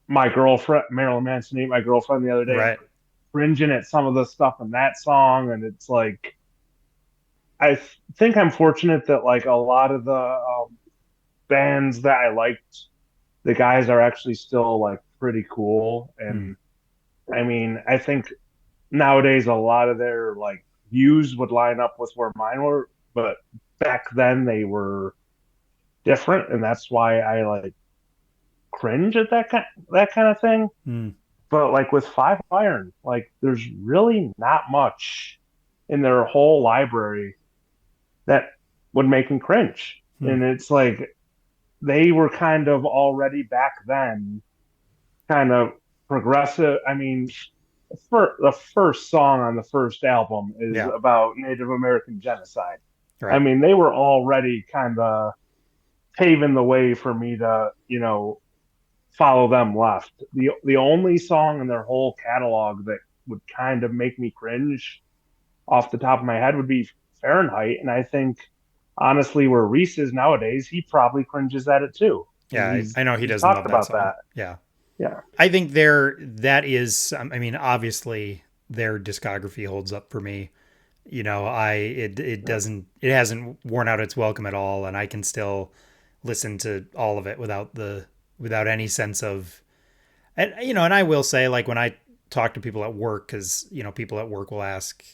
my girlfriend, Marilyn Manson, Ain't My Girlfriend, the other day, Right. cringing at some of the stuff in that song. And it's like, I think I'm fortunate that like a lot of the bands that I liked, the guys are actually still like pretty cool. And I mean, I think nowadays a lot of their like views would line up with where mine were, but back then they were different, and that's why I like cringe at that kind of thing. But like with Five Iron, like there's really not much in their whole library that would make me cringe. And it's like they were kind of already back then kind of progressive. I mean, the first song on the first album is about Native American genocide. Right. I mean, they were already kind of paving the way for me to, follow them left. The only song in their whole catalog that would kind of make me cringe off the top of my head would be Fahrenheit. And I think, honestly, where Reese is nowadays, he probably cringes at it too. Yeah, I know he doesn't talked love that about song. that. Yeah. Yeah. I think that is, I mean, obviously their discography holds up for me. It hasn't worn out its welcome at all, and I can still listen to all of it without any sense of, and I will say, like, when I talk to people at work, because people at work will ask,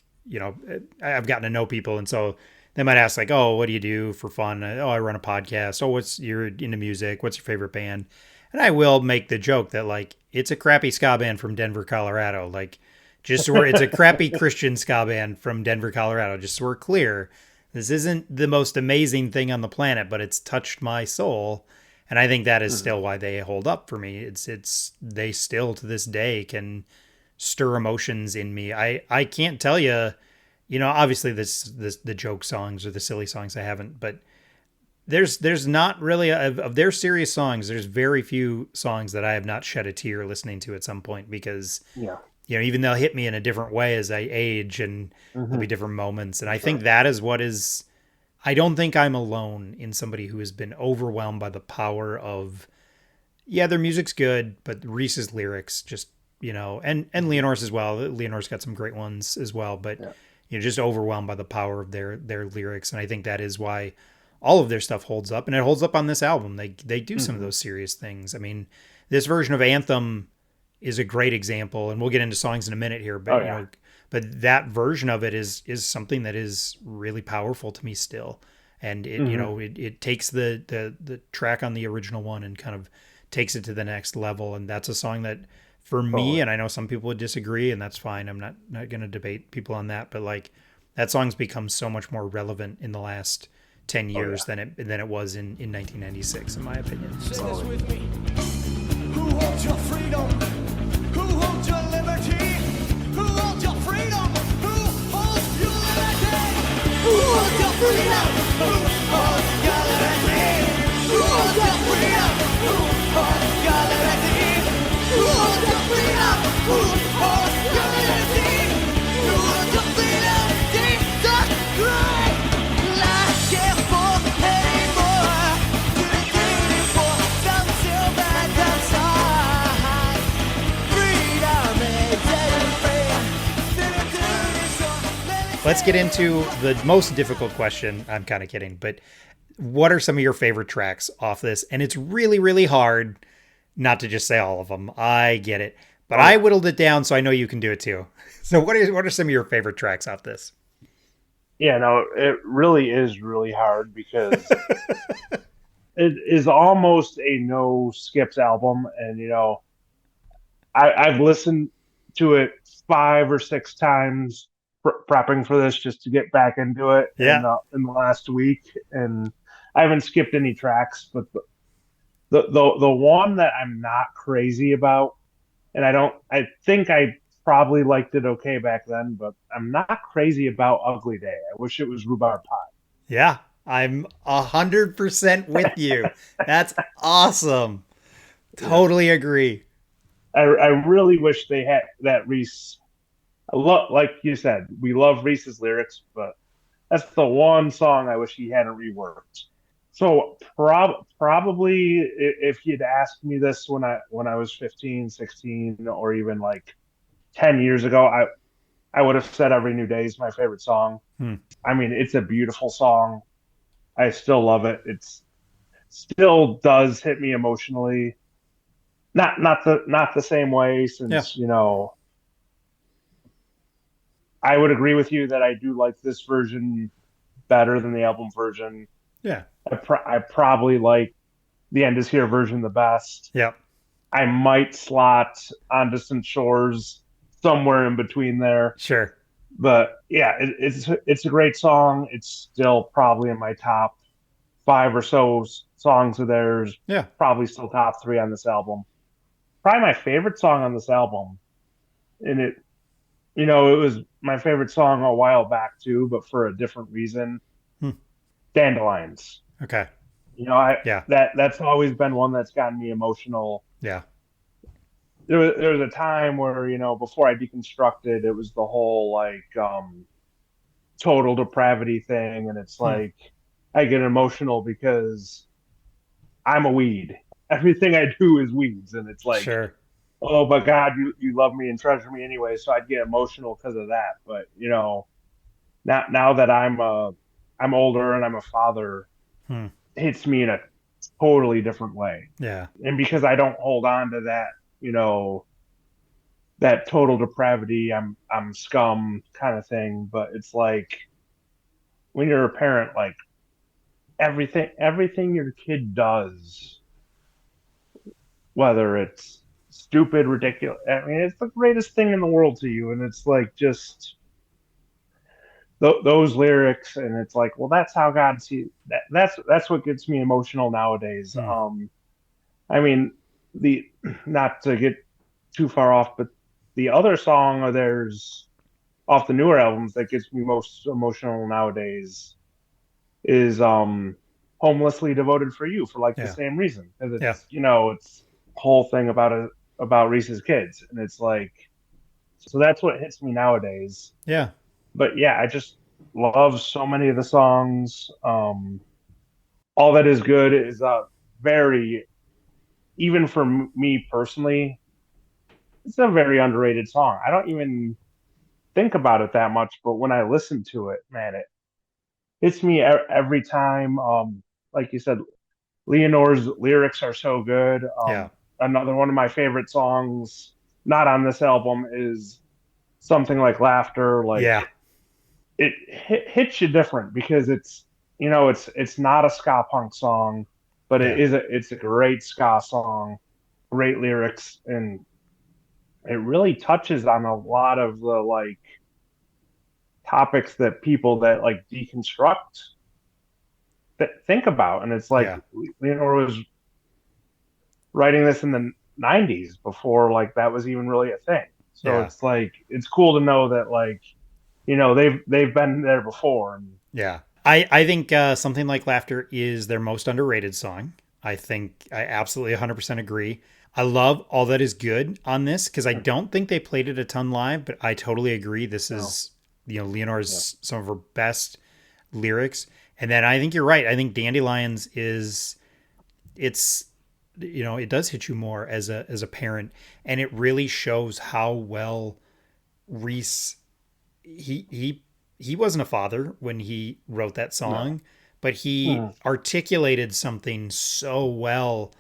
I've gotten to know people, and so they might ask, like, oh, what do you do for fun? Oh, I run a podcast. Oh, you're into music? What's your favorite band? And I will make the joke that, like, it's a crappy ska band from Denver, Colorado. Like, just so it's a crappy Christian ska band from Denver, Colorado. Just so we're clear, this isn't the most amazing thing on the planet, but it's touched my soul. And I think that is still why they hold up for me. They still to this day can stir emotions in me. I can't tell you, obviously the joke songs or the silly songs I haven't, but there's not really of their serious songs. There's very few songs that I have not shed a tear listening to at some point because Yeah. even they'll hit me in a different way as I age, and there'll Hmm. be different moments. And I think that is what is. I don't think I'm alone in somebody who has been overwhelmed by the power of. Yeah, their music's good, but Reese's lyrics just and Leonore's as well. Leonore's got some great ones as well, but Yeah. just overwhelmed by the power of their lyrics, and I think that is why all of their stuff holds up, and it holds up on this album. They do some of Hmm. those serious things. I mean, this version of Anthem is a great example, and we'll get into songs in a minute here, but Oh yeah. but that version of it is something that is really powerful to me still. And it Hmm. it takes the track on the original one and kind of takes it to the next level. And that's a song that for me, Totally. and I know some people would disagree, and that's fine. I'm not going to debate people on that, but like that song's become so much more relevant in the last 10 Oh years yeah. than it was in 1996, in my opinion. Say this So with me. Who holds your freedom? Who holds your liberty? Who holds your freedom? Who holds your liberty? Who holds your freedom? Who holds your liberty? Who holds your freedom? Who holds your liberty? Who holds your freedom? Who holds your liberty? Who holds your freedom? Jesus Christ! I can't fall anymore. For some silver outside. Freedom is free. let's get into the most difficult question. I'm kind of kidding, but what are some of your favorite tracks off this? And it's really, really hard not to just say all of them. I get it, but Oh, I yeah. whittled it down, so I know you can do it too. So what are some of your favorite tracks off this? Yeah, no, it really is really hard because it is almost a no skips album, and I've listened to it 5 or 6 times prepping for this just to get back into it Yeah. in the last week, and I haven't skipped any tracks, but the one that I'm not crazy about, and I think I probably liked it okay back then, but I'm not crazy about Ugly Day. I wish it was Rhubarb Pie. Yeah. I'm 100% with you. That's awesome. Yeah. Totally agree. I really wish they had that Reese. Like you said, we love Reese's lyrics, but that's the one song I wish he hadn't reworked. So probably if you'd asked me this when I was 15, 16, or even like 10 years ago, I would have said Every New Day is my favorite song. Hmm. I mean, it's a beautiful song. I still love it. It's still does hit me emotionally. Not the same way Yeah. since, I would agree with you that I do like this version better than the album version. Yeah. I probably like the End Is Here version the best. Yeah. I might slot On Distant Shores somewhere in between there. Sure. But yeah, it's a great song. It's still probably in my top five or so songs of theirs. Yeah. Probably still top three on this album. Probably my favorite song on this album, and it was my favorite song a while back too, but for a different reason. Hmm. Dandelions. Okay. I Yeah. that's always been one that's gotten me emotional. Yeah. There was a time where before I deconstructed, it was the whole like total depravity thing, and it's Hmm. like I get emotional because I'm a weed. Everything I do is weeds, and it's like, Sure. oh, but God, you love me and treasure me anyway, so I'd get emotional because of that. But now that I'm older and I'm a father, Hmm. it hits me in a totally different way. Yeah. And because I don't hold on to that, that total depravity, I'm scum kind of thing. But it's like when you're a parent, like everything your kid does, whether it's stupid, ridiculous, I mean, it's the greatest thing in the world to you, and it's like just those lyrics, and it's like, well, that's how God sees that. That's what gets me emotional nowadays. Hmm. I mean, the not to get too far off, but the other song of theirs off the newer albums that gets me most emotional nowadays is Homelessly Devoted for You for like the Yeah. same reason, because Yeah. it's it's whole thing about Reese's Kids, and it's like, so that's what hits me nowadays. Yeah. But yeah, I just love so many of the songs. All That Is Good is a very, even for me personally, it's a very underrated song. I don't even think about it that much, but when I listen to it, man, it hits me every time. Like you said, Leonore's lyrics are so good. Yeah. Another one of my favorite songs, not on this album, is Something Like Laughter. Like Yeah. it hits you different because it's not a ska punk song, but Yeah. it's a great ska song, great lyrics, and it really touches on a lot of the like topics that people that like deconstruct think about. And it's like Yeah. Leonore was writing this in the 90s before like that was even really a thing. So Yeah. it's like it's cool to know that like they've been there before. And Yeah. I think Something Like Laughter is their most underrated song. I think I absolutely 100% agree. I love All That Is Good on this because I don't think they played it a ton live, but I totally agree. This you know, is, yeah. Leonore's some of her best lyrics. And then I think you're right. I think Dandelions is, it's, it does hit you more as a parent, and it really shows how well Reese, he wasn't a father when he wrote that No. song, but he Mhm. articulated something so well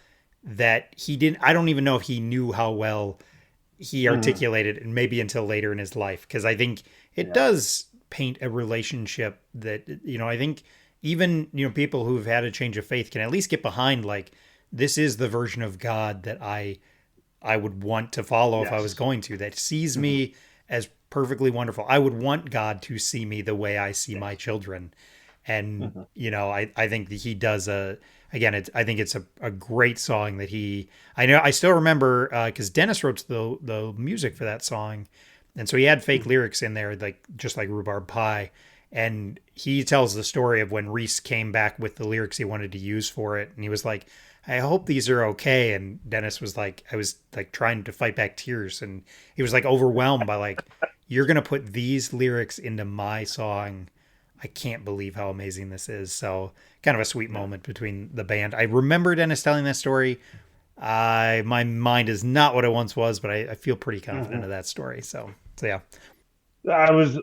that he didn't, I don't even know if he knew how well he Mhm. articulated it, and maybe until later in his life, because I think it Yeah. does paint a relationship that, I think even, people who've had a change of faith can at least get behind, like, this is the version of God that I would want to follow if I was Yes. going to, that sees Mhm. me as perfectly wonderful. I would want God to see me the way I see my Yes. children. And, Mhm. I think that he does again, I think it's a great song that I know, I still remember, cause Dennis wrote the music for that song. And so he had fake Mhm. lyrics in there, like, just like Rhubarb Pie. And he tells the story of when Reese came back with the lyrics he wanted to use for it. And he was like, I hope these are okay. And Dennis was like, I was like trying to fight back tears. And he was like overwhelmed by, like, you're going to put these lyrics into my song. I can't believe how amazing this is. So kind of a sweet Yeah. moment between the band. I remember Dennis telling that story. My mind is not what it once was, but I feel pretty confident Mhm. of that story. So yeah. I was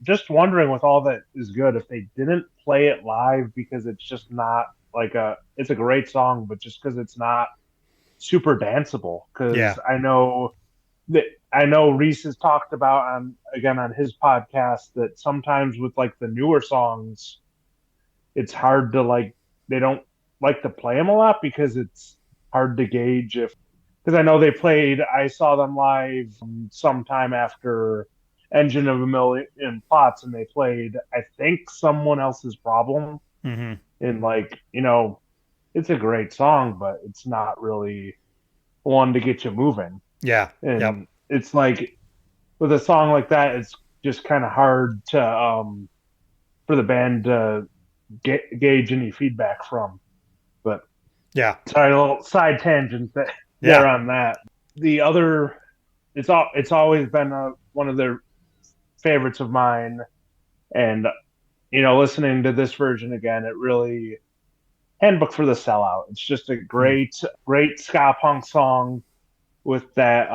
just wondering with All That Is Good if they didn't play it live because it's just not like it's a great song, but just because it's not super danceable. Yeah. Because that I know Reese has talked about on his podcast that sometimes with like the newer songs, it's hard to like they don't like to play them a lot because it's hard to gauge if, because I know they played, I saw them live sometime after Engine of a Million Plots, and they played I think Someone Else's Problem, Hmm. and like it's a great song, but it's not really one to get you moving. Yeah. Yep. And it's like with a song like that, it's just kind of hard to for the band to gauge any feedback from. But Yeah. sorry, a little side tangent there Yeah. on that. The other, it's always been one of the favorites of mine, and listening to this version again, it really Handbook for the Sellout. It's just a Mm. great ska punk song with that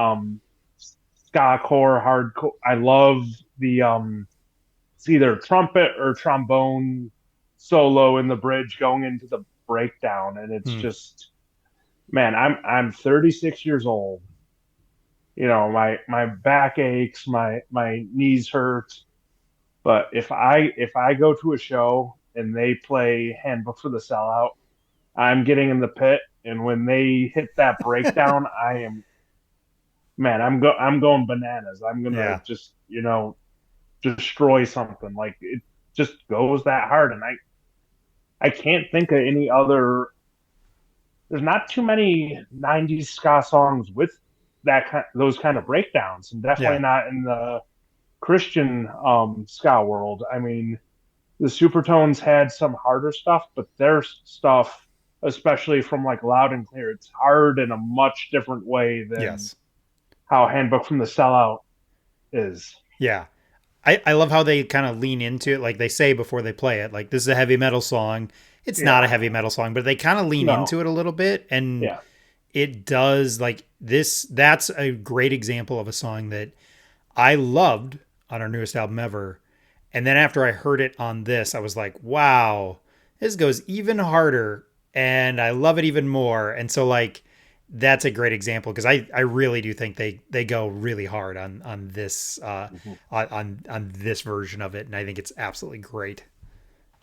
ska core hardcore. I love the it's either trumpet or trombone solo in the bridge going into the breakdown, and it's Mm. just, man, I'm 36 years old. My back aches, my knees hurt, but if I go to a show and they play Handbook for the Sellout, I'm getting in the pit, and when they hit that breakdown, I am, man, I'm going bananas. I'm gonna Yeah. just destroy something. Like it just goes that hard, and I can't think of any other. There's not too many '90s ska songs with those kind of breakdowns, and definitely Yeah. not in the Christian ska world. I mean, the Supertones had some harder stuff, but their stuff, especially from like Loud and Clear, it's hard in a much different way than Yes. how Handbook from the Sellout is. Yeah. I love how they kind of lean into it. Like they say before they play it, like, this is a heavy metal song. It's not a Yeah. heavy metal song, but they kind of lean No. into it a little bit. And Yeah. it does, like, this. That's a great example of a song that I loved on our newest album ever. And then after I heard it on this, I was like, wow, this goes even harder and I love it even more. And so, like, that's a great example because I really do think they go really hard on this Mhm. on this version of it, and I think it's absolutely great.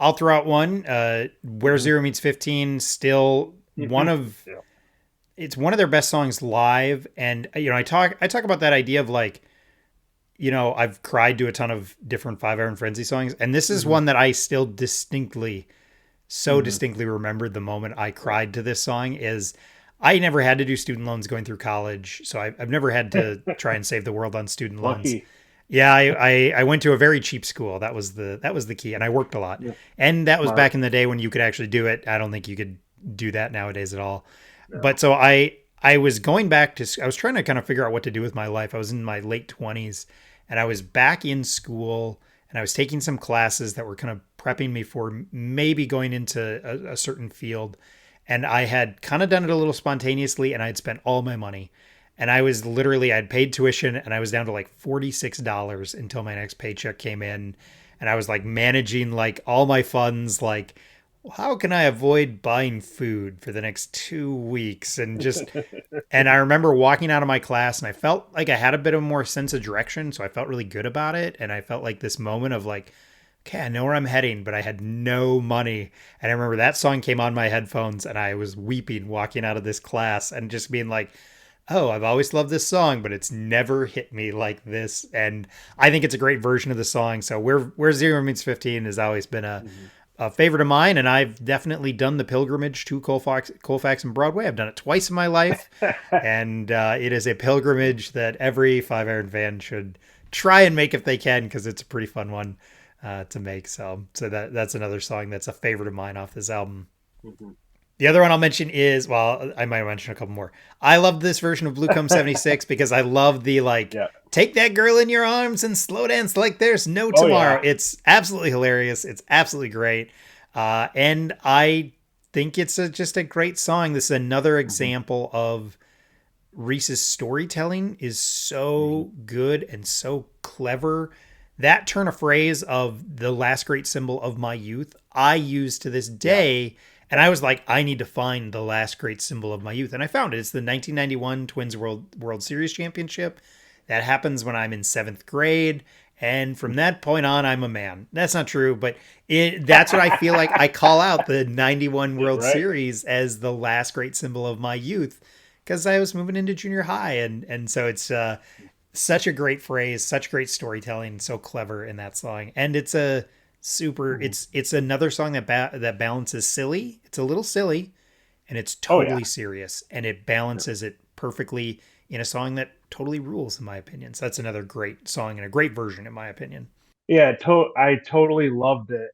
I'll throw out one. Where Mhm. Zero Meets 15, still one of Yeah. it's one of their best songs live. And I talk about that idea of, like, I've cried to a ton of different Five Iron Frenzy songs, and this is Mhm. one that I still so Mhm. distinctly remembered the moment I cried to this song. Is I never had to do student loans going through college, so I've never had to try and save the world on student loans. Lucky. Yeah, I went to a very cheap school. That was the key, and I worked a lot. Yeah. And that was Smart. back in the day when you could actually do it. I don't think you could do that nowadays at all. No. But so I was going back to I was trying to kind of figure out what to do with my life. I was in my late 20s, and I was back in school, and I was taking some classes that were kind of prepping me for maybe going into a certain field. And I had kind of done it a little spontaneously, and I had spent all my money. And I'd paid tuition, and I was down to like $46 until my next paycheck came in. And I was like managing like all my funds, like, how can I avoid buying food for the next 2 weeks? And I remember walking out of my class, and I felt like I had a bit of more sense of direction. So I felt really good about it. And I felt like this moment of, like, okay, I know where I'm heading, but I had no money. And I remember that song came on my headphones, and I was weeping walking out of this class and just being like, oh, I've always loved this song, but it's never hit me like this. And I think it's a great version of the song. So where Zero Meets 15 has always been Mhm. a favorite of mine. And I've definitely done the pilgrimage to Colfax and Broadway. I've done it twice in my life. And it is a pilgrimage that every Five Iron fan should try and make if they can, because it's a pretty fun one to make. So that's another song that's a favorite of mine off this album. Mhm. The other one I'll mention is, well, I might mention a couple more. I love this version of Blue Come 76 because I love the, like, Yeah. take that girl in your arms and slow dance like there's no Oh, tomorrow. yeah. It's absolutely hilarious. It's absolutely great. And I think it's just a great song. This is another example of Reese's storytelling is so good and so clever. That turn of phrase of the last great symbol of my youth, I use to this day. And I was like, I need to find the last great symbol of my youth. And I found it. It's the 1991 Twins World Series Championship. That happens when I'm in 7th grade. And from that point on, I'm a man. That's not true, but that's what I feel like. I call out the 91 World Right. Series as the last great symbol of my youth because I was moving into junior high. And so it's such a great phrase, such great storytelling, so clever in that song. And it's a super, Mhm. it's another song that balances silly. It's a little silly, and it's Oh, yeah. totally serious, and it balances it perfectly in a song that totally rules, in my opinion. So that's another great song and a great version, in my opinion. Yeah, I totally loved it.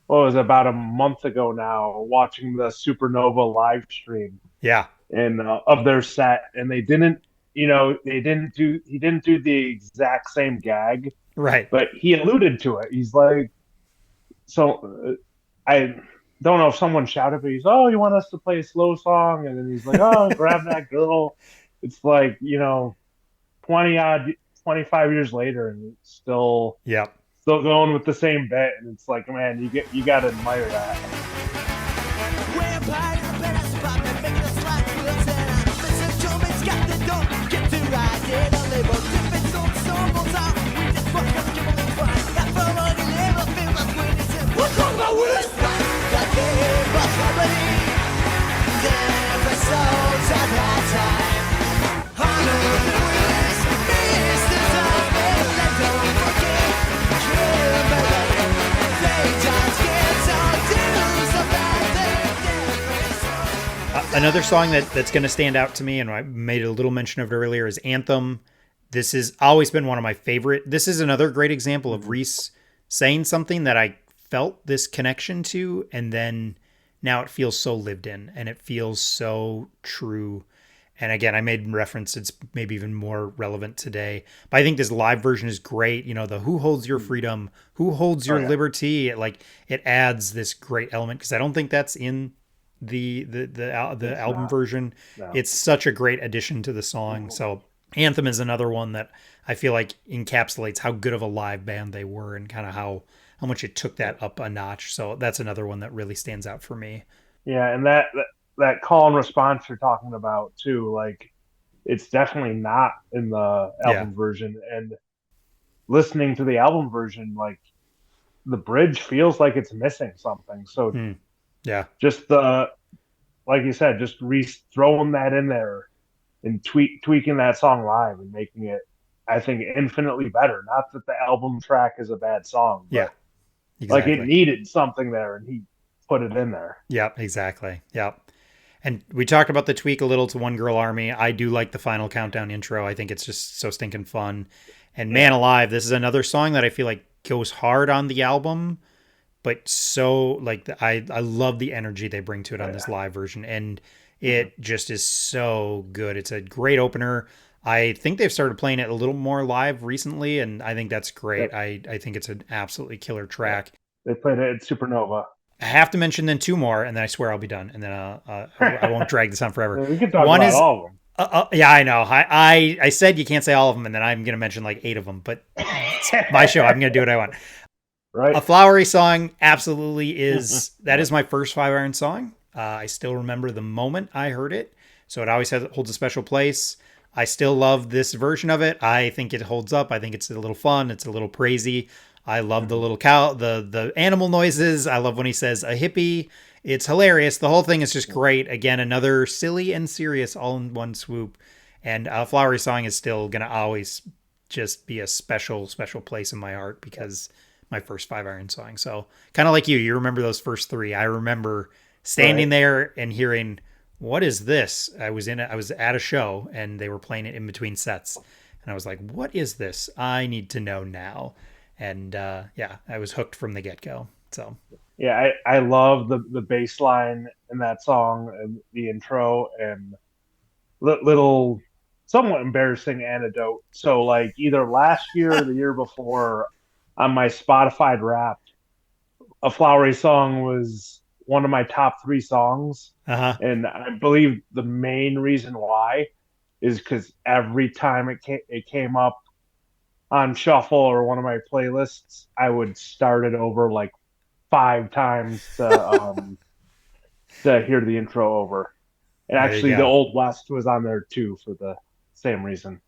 What was it, about a month ago now, watching the Supernova live stream Yeah, and of their set, and he didn't do the exact same gag, right. but he alluded to it. He's like, I don't know if someone shouted, but he's, oh, you want us to play a slow song? And then he's like, oh, grab that girl. It's like, 20 odd, 25 years later, and it's Yeah. still going with the same bit. And it's like, man, you got to admire that. Vampire in the bed, spot me, making a slide to the center. Mr. Jones got the dope, get to ride it on label. Different stumbles out, we just fuck up, give them a try. Got for money, label, feel my queen is in. What's on my wish? Got game, but somebody. Damn, the souls at that time. Honor the wish, miss the time, and let don't forget. Kill me, baby. They just get so do something. Another song that's going to stand out to me, and I made a little mention of it earlier, is Anthem. This has always been one of my favorite. This is another great example of Reese saying something that I felt this connection to, and then now it feels so lived in and it feels so true. And again, I made reference, it's maybe even more relevant today. But I think this live version is great. You know, the who holds your freedom, who holds your liberty, it adds this great element, because I don't think that's in the album version. No. It's such a great addition to the song. So Anthem is another one that I feel like encapsulates how good of a live band they were, and kind of how much it took that up a notch. So that's another one that really stands out for me. Yeah, and that call and response you're talking about too, like it's definitely not in the Yeah. album version. And listening to the album version, like the bridge feels like it's missing something. So Hmm. Yeah. just the like you said, just throwing that in there and tweaking that song live and making it, I think, infinitely better. Not that the album track is a bad song, Yeah. but like it Exactly. needed something there, and he put it in there. Yep. Exactly. Yep. And we talked about the tweak a little to One Girl Army. I do like the final countdown intro. I think it's just so stinking fun. And Man Alive, this is another song that I feel like goes hard on the album, but so like I love the energy they bring to it on this live version, and it just is so good. It's a great opener. I think they've started playing it a little more live recently, and I think that's great. Yep. I think it's an absolutely killer track. They played it at Supernova. I have to mention then two more, and then I swear I'll be done, and then I won't drag this on forever. We can talk One about is all of them. yeah, I know. I said you can't say all of them, and then I'm gonna mention like 8 of them, but it's my show. I'm gonna do what I want. Right. A Flowery Song absolutely is, that is my first Five Iron song. I still remember the moment I heard it, so it always holds a special place. I still love this version of it. I think it holds up. I think it's a little fun. It's a little crazy. I love the little cow, the animal noises. I love when he says a hippie. It's hilarious. The whole thing is just great. Again, another silly and serious all in one swoop. And Flowery Song is still gonna always just be a special, special place in my heart, because my first Five Iron song. So kind of like you remember those first 3. I remember standing there and hearing, what is this? I was at a show and they were playing it in between sets. And I was like, what is this? I need to know now. And yeah, I was hooked from the get-go. So Yeah, I love the bass line in that song and the intro, and little somewhat embarrassing anecdote. So like either last year or the year before, on my Spotify Wrapped, A Flowery Song was one of my top 3 songs. uh-huh. And I believe the main reason why is because every time it came up on shuffle or one of my playlists, I would start it over like 5 times to hear the intro over. And There you actually, the go. Old West was on there too for the same reason.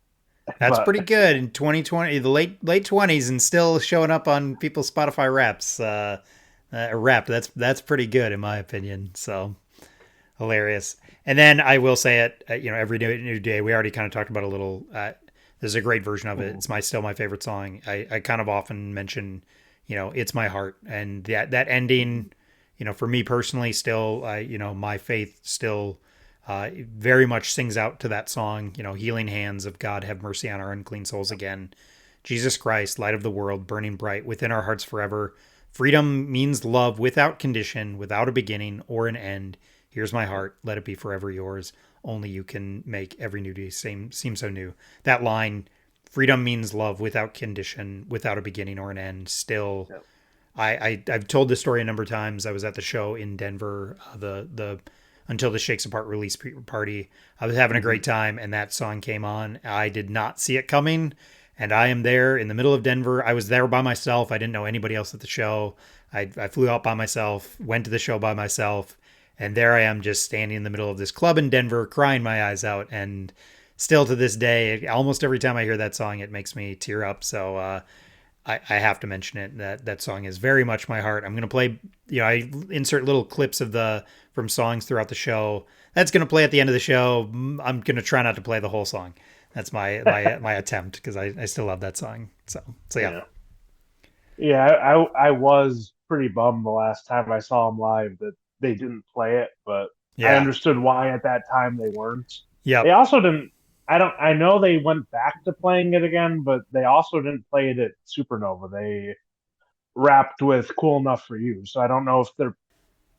That's But pretty good in 2020, the late 20s, and still showing up on people's Spotify raps. Rap. That's pretty good in my opinion. So hilarious. And then I will say it, every new day. We already kind of talked about a little. There's a great version of it. It's still my favorite song. I kind of often mention, It's My Heart, and that ending, for me personally, still, my faith still very much sings out to that song. Healing hands of God, have mercy on our unclean souls again. Jesus Christ, light of the world, burning bright within our hearts forever. Freedom means love without condition, without a beginning or an end. Here's my heart, let it be forever yours. Only you can make every new day seem so new. That line, freedom means love without condition, without a beginning or an end. Still, Yep. I've told this story a number of times. I was at the show in Denver, the Until This Shakes Apart release party. I was having a great time, and that song came on. I did not see it coming, and I am there in the middle of Denver. I was there by myself. I didn't know anybody else at the show. I flew out by myself, went to the show by myself, and there I am just standing in the middle of this club in Denver, crying my eyes out. And still to this day, almost every time I hear that song, it makes me tear up. So I have to mention it. That song is very much my heart. I'm going to play, I insert little clips from songs throughout the show. That's going to play at the end of the show. I'm going to try not to play the whole song. That's my attempt, because I still love that song. So yeah. Yeah, I was pretty bummed the last time I saw them live that they didn't play it, but I Yeah. understood why at that time they weren't. They Yep. also didn't. I know they went back to playing it again, but they also didn't play it at Supernova. wrapped with "Cool Enough for You." So I don't know if they're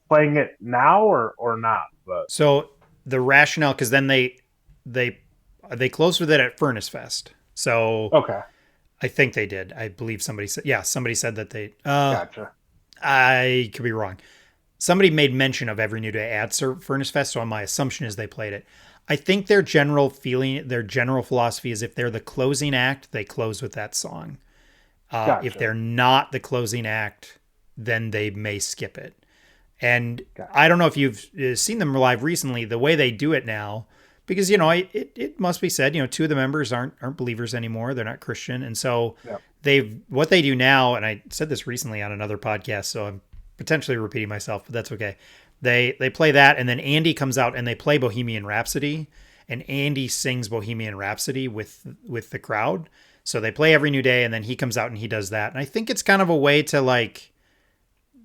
playing it now or not. But So the rationale, because then they they closed with it at Furnace Fest. So okay, I think they did. I believe somebody said, yeah, somebody said that they. gotcha. I could be wrong. Somebody made mention of Every New Day at Furnace Fest, so my assumption is they played it. I think their general feeling, their general philosophy is if they're the closing act, they close with that song. If Gotcha. they're not the closing act, then they may skip it. And Gotcha. I don't know if you've seen them live recently, the way they do it now, because, you know, it must be said, you know, two of the members aren't believers anymore. They're not Christian. And so Yep. what they do now, and I said this recently on another podcast, so I'm potentially repeating myself, but that's okay. They play that, and then Andy comes out and they play Bohemian Rhapsody, and Andy sings Bohemian Rhapsody with the crowd. So they play Every New Day, and then he comes out and he does that. And I think it's kind of a way to, like,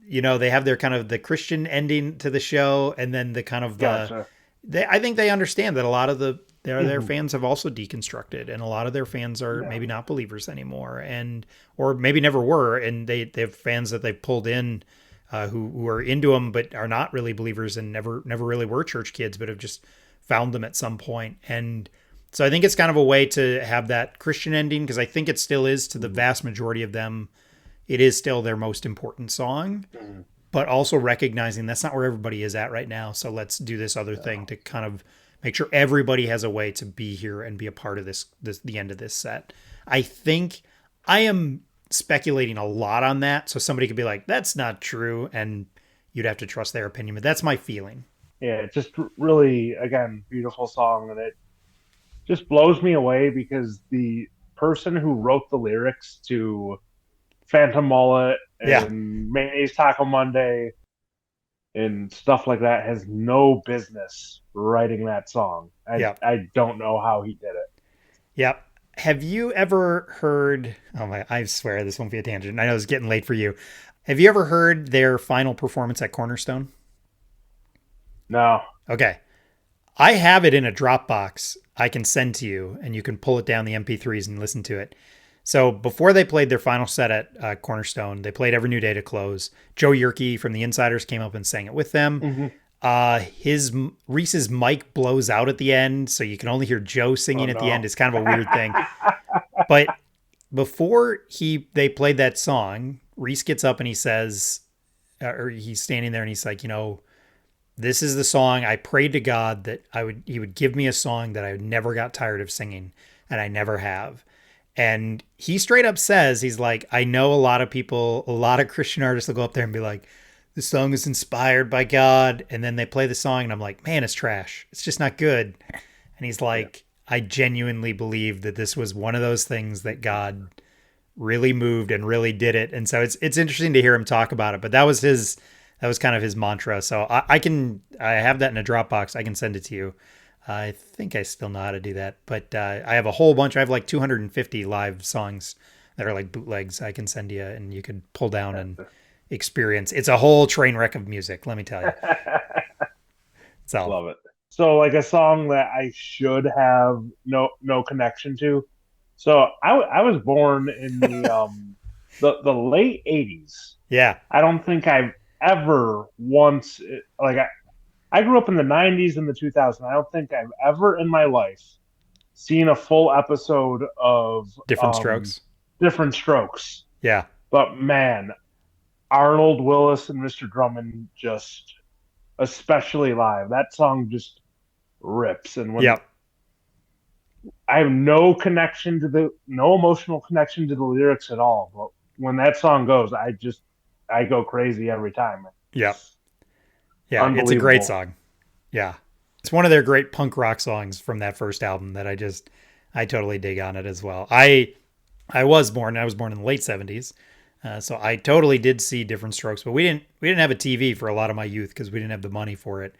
you know, they have their kind of the Christian ending to the show, and then the kind of Gotcha. I think they understand that a lot of their fans have also deconstructed, and a lot of their fans are maybe not believers anymore, and or maybe never were, and they have fans that they've pulled in who are into them but are not really believers and never really were church kids, but have just found them at some point. And so I think it's kind of a way to have that Christian ending, because I think it still is, to the vast majority of them, it is still their most important song, but also recognizing that's not where everybody is at right now. So let's do this other thing to kind of make sure everybody has a way to be here and be a part of this the end of this set. I think I am speculating a lot on that. So somebody could be like, that's not true. And you'd have to trust their opinion, but that's my feeling. Yeah, it's just really, again, beautiful song, and it just blows me away because the person who wrote the lyrics to Phantom Mullet Yeah. and Mayonnaise Taco Monday and stuff like that has no business writing that song. Yeah. I don't know how he did it. Yep. Have you ever heard? Oh my! I swear this won't be a tangent. I know it's getting late for you. Have you ever heard their final performance at Cornerstone? No. Okay, I have it in a Dropbox. I can send to you, and you can pull it down the MP3s and listen to it. So before they played their final set at Cornerstone, they played Every New Day to close. Joe Yerke from the Insiders came up and sang it with them. Reese's mic blows out at the end, so you can only hear Joe singing at the end. It's kind of a weird thing. But before they played that song, Reese gets up and he says, or he's standing there and he's like, you know, this is the song I prayed to God that he would give me a song that I never got tired of singing, and I never have. And he straight up says, he's like, I know a lot of Christian artists will go up there and be like, this song is inspired by God. And then they play the song and I'm like, man, it's trash. It's just not good. And he's like, I genuinely believe that this was one of those things that God really moved and really did it. And so it's interesting to hear him talk about it, but that was kind of his mantra. So I have that in a Dropbox. I can send it to you. I think I still know how to do that, but I have a whole bunch. I have like 250 live songs that are like bootlegs I can send you, and you could pull down and experience. It's a whole train wreck of music, let me tell you. So Love it. So like a song that I should have no connection to. So I was born in the late 80s. yeah, I don't think I've ever once like I grew up in the 90s and the 2000s. I don't think I've ever in my life seen a full episode of Different Strokes. Different Strokes. Yeah. But man, Arnold Willis and Mr. Drummond just, especially live, that song just rips. And when Yep. I have no emotional connection to the lyrics at all. But when that song goes, I go crazy every time. Yep. Yeah, it's a great song. Yeah. It's one of their great punk rock songs from that first album that I totally dig on it as well. I was born in the late 70s. So I totally did see Different Strokes, but we didn't have a TV for a lot of my youth because we didn't have the money for it.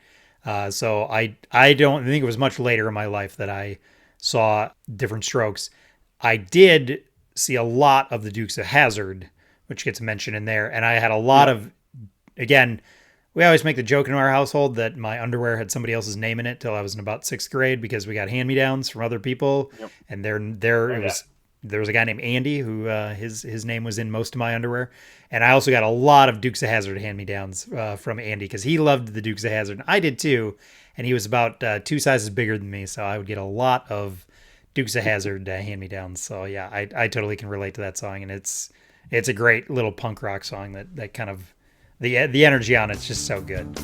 So I don't think it was much later in my life that I saw Different Strokes. I did see a lot of the Dukes of Hazzard, which gets mentioned in there. And I had a lot of, again, we always make the joke in our household that my underwear had somebody else's name in it till I was in about 6th grade because we got hand-me-downs from other people. Yep. And there was a guy named Andy who his name was in most of my underwear, and I also got a lot of Dukes of Hazzard hand me downs from Andy because he loved the Dukes of Hazzard. And I did too, and he was about 2 sizes bigger than me, so I would get a lot of Dukes of Hazzard hand me downs. So yeah, I totally can relate to that song, and it's a great little punk rock song that kind of the energy on it's just so good.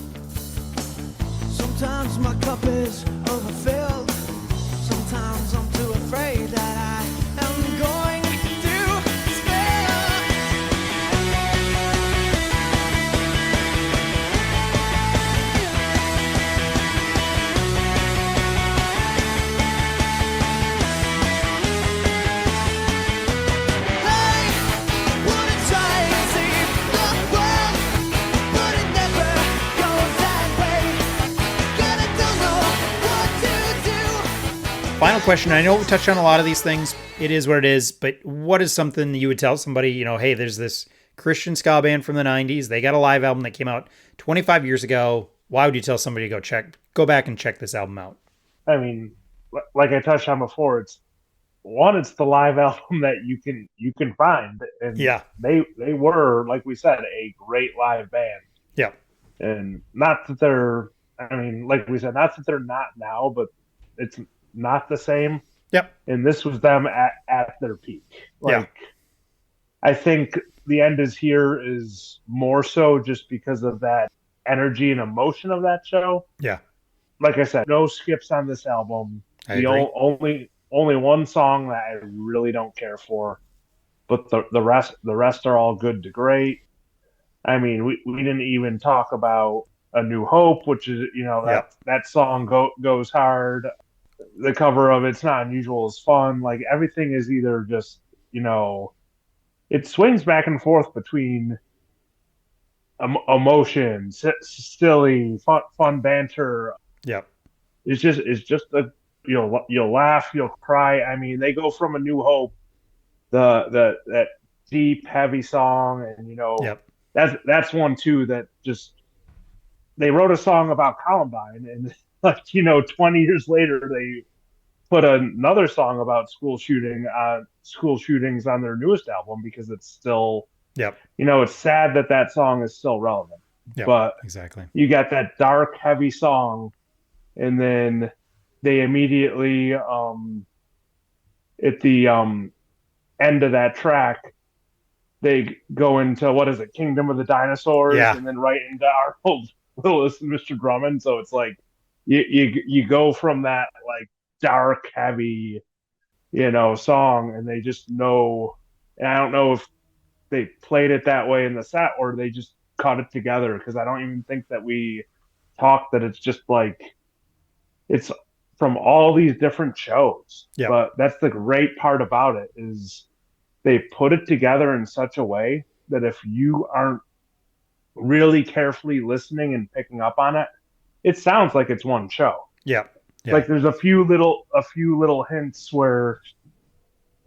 Sometimes my cup is overfilled. Sometimes I'm too afraid that I am going to spill. Hey, wanna try and save the world, but it never goes that way. Gotta don't know what to do. Final question. I know we touched on a lot of these things. It is what it is, but what is something that you would tell somebody, hey, there's this Christian ska band from the 90s. They got a live album that came out 25 years ago. Why would you tell somebody to go back and check this album out? I mean, like I touched on before, it's the live album that you can find, and Yeah. they were, like we said, a great live band. Yeah. And not that they're, I mean, like we said, not that they're not now, but it's not the same. Yep. And this was them at their peak. Yeah. I think The End Is Here is more so just because of that energy and emotion of that show. Yeah. Like I said, no skips on this album. I agree. Only one song that I really don't care for, but the rest are all good to great. I mean, we didn't even talk about A New Hope, which is that song goes hard. The cover of It's Not Unusual is fun. Like everything is either just it swings back and forth between emotion, silly, fun banter. Yep. It's just a you'll laugh, you'll cry. I mean, they go from A New Hope, that deep, heavy song, and Yep. that's one too that just they wrote a song about Columbine, and 20 years later they put another song about school shootings on their newest album because it's still Yep. it's sad that song is still relevant. Yep. But Exactly. you got that dark, heavy song, and then they immediately at the end of that track they go into, what is it, Kingdom of the Dinosaurs, Yeah. and then right into Arnold Willis and Mr. Drummond. So it's like you go from that like dark, heavy, song, and they just know. And I don't know if they played it that way in the set or they just cut it together, because I don't even think that we talked that it's just like it's from all these different shows. Yep. But that's the great part about it, is they put it together in such a way that if you aren't really carefully listening and picking up on it, it sounds like it's one show. Yep. Yeah. Like there's a few little hints where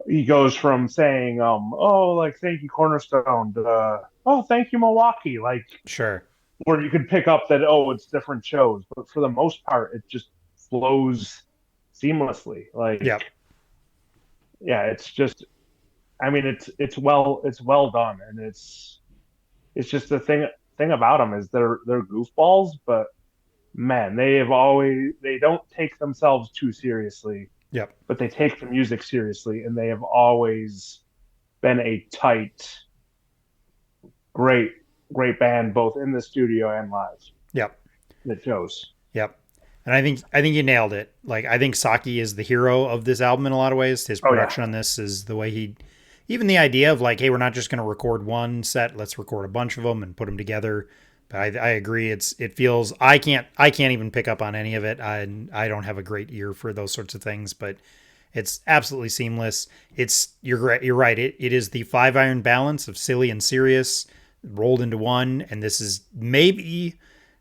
he goes from saying, like, thank you, Cornerstone, to, oh, thank you, Milwaukee. Like, Sure. where you could pick up that, it's different shows. But for the most part, it just flows seamlessly. Like, Yep. yeah, it's just, I mean, it's well done. And it's just the thing about them is they're goofballs, but man, they don't take themselves too seriously. Yep. But they take the music seriously, and they have always been a tight, great band, both in the studio and live. Yep. It shows. Yep. And I think you nailed it. Like, I think Saki is the hero of this album in a lot of ways. His production on this is the way even the idea of like, hey, we're not just going to record one set, let's record a bunch of them and put them together. But I agree. It feels, I can't even pick up on any of it. I don't have a great ear for those sorts of things, but it's absolutely seamless. You're right. It is the 5-iron balance of silly and serious rolled into one. And this is maybe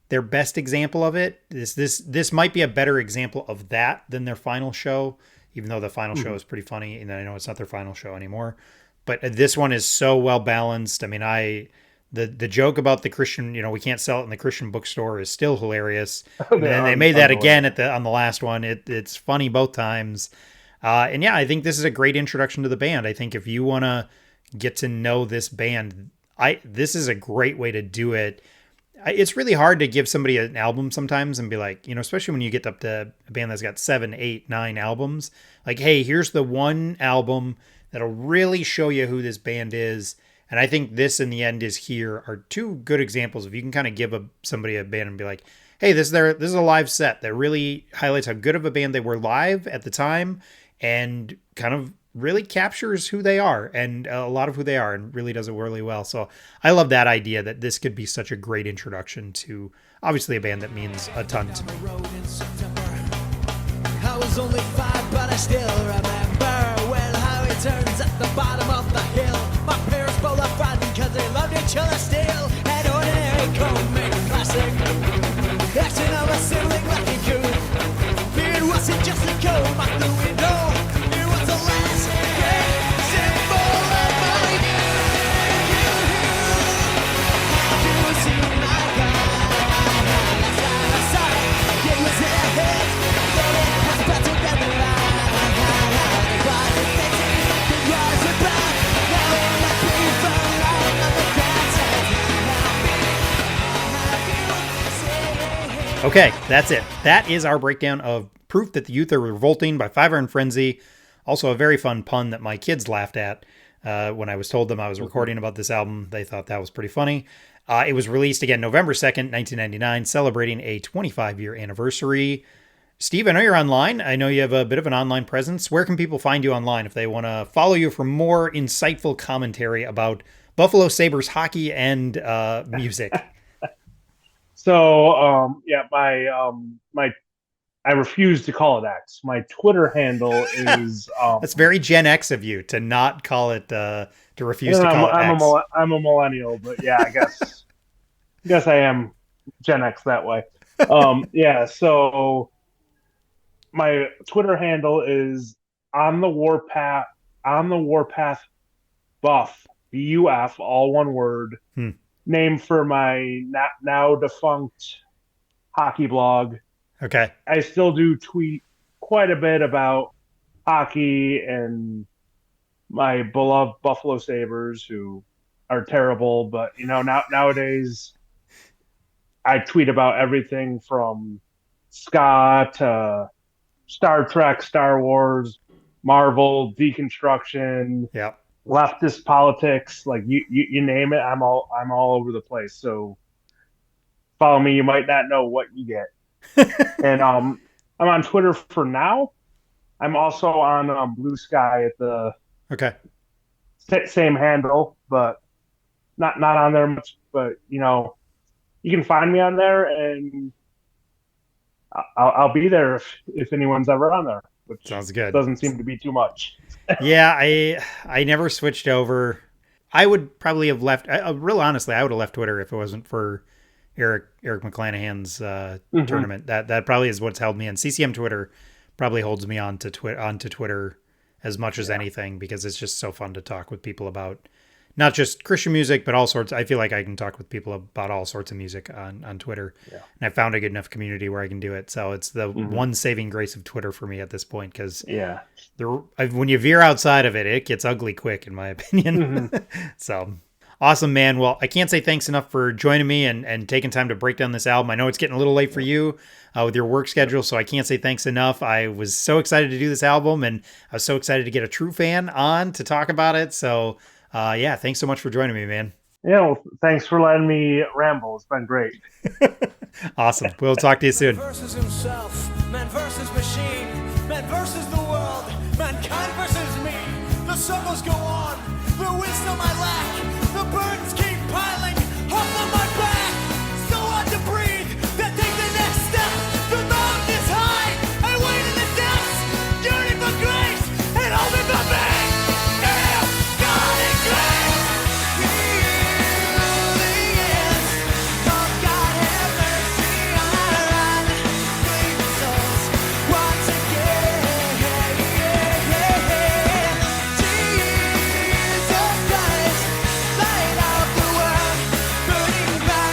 their best example of it. This might be a better example of that than their final show, even though the final show is pretty funny. And I know it's not their final show anymore, but this one is so well balanced. I mean, the joke about the Christian, we can't sell it in the Christian bookstore is still hilarious. And then they made that again on the last one. It's funny both times. And yeah, I think this is a great introduction to the band. I think if you want to get to know this band, this is a great way to do it. It's really hard to give somebody an album sometimes and be like, especially when you get up to a band that's got 7, 8, 9 albums, like, hey, here's the one album that'll really show you who this band is. And I think this in the end is here are two good examples of you can kind of give somebody a band and be like, hey, this is a live set that really highlights how good of a band they were live at the time and kind of really captures who they are and a lot of who they are and really does it really well. So I love that idea that this could be such a great introduction to obviously a band that means a ton to me. I was only 5, but I still remember when highway turns at the bottom of the hill. My parents both are frightened because they loved each other still. An ordinary code made classic. Action of a sibling like a coup. Beard wasn't just a code, my the window. It was the last great symbol of my youth. Have you seen my God? Sorry, it was in a head. It's better than the line. But it's the rise of back. Now in the people lying on the grass. Okay, that's it. That is our breakdown of Proof That the Youth Are Revolting by Five Iron Frenzy. Also a very fun pun that my kids laughed at when I was told them I was recording about this album. They thought that was pretty funny. It was released again November 2nd, 1999, celebrating a 25-year anniversary. Steve, I know you're online. I know you have a bit of an online presence. Where can people find you online if they want to follow you for more insightful commentary about Buffalo Sabres hockey and music? So, I refuse to call it X. My Twitter handle is. That's very Gen X of you to not call it, to refuse to call it X. I'm a millennial, but yeah, I guess I am Gen X that way. So my Twitter handle is on the Warpath Buff, BUF, all one word. Name for my now defunct hockey blog. Okay. I still do tweet quite a bit about hockey and my beloved Buffalo Sabres, who are terrible, but nowadays I tweet about everything from ska to Star Trek, Star Wars, Marvel, deconstruction. Yeah. Leftist politics, like you name it, I'm all over the place. So follow me. You might not know what you get. And I'm on Twitter for now. I'm also on Blue Sky at the same handle, but not on there much. But you can find me on there, and I'll be there if anyone's ever on there. Which sounds good. Doesn't seem to be too much. Yeah, I never switched over. I would probably have left. Real honestly, I would have left Twitter if it wasn't for Eric McClanahan's tournament. That probably is what's held me in. CCM Twitter probably holds me onto Twitter as much as anything, because it's just so fun to talk with people about not just Christian music, but all sorts. I feel like I can talk with people about all sorts of music on Twitter. Yeah. And I found a good enough community where I can do it. So it's the one saving grace of Twitter for me at this point, because when you veer outside of it, it gets ugly quick, in my opinion. So awesome, man. Well, I can't say thanks enough for joining me and taking time to break down this album. I know it's getting a little late for you with your work schedule, so I can't say thanks enough. I was so excited to do this album, and I was so excited to get a true fan on to talk about it. So thanks so much for joining me, man. Yeah, well, thanks for letting me ramble. It's been great. Awesome. We'll talk to you soon. Man versus himself, man versus machine, man versus the world, mankind versus me. The circles go on, the wisdom I lack, the burdens keep piling up on my back. So hard to breathe, then take the next step. The mountain is high, I wait in the depths, yearning for grace and hoping for me. Burning back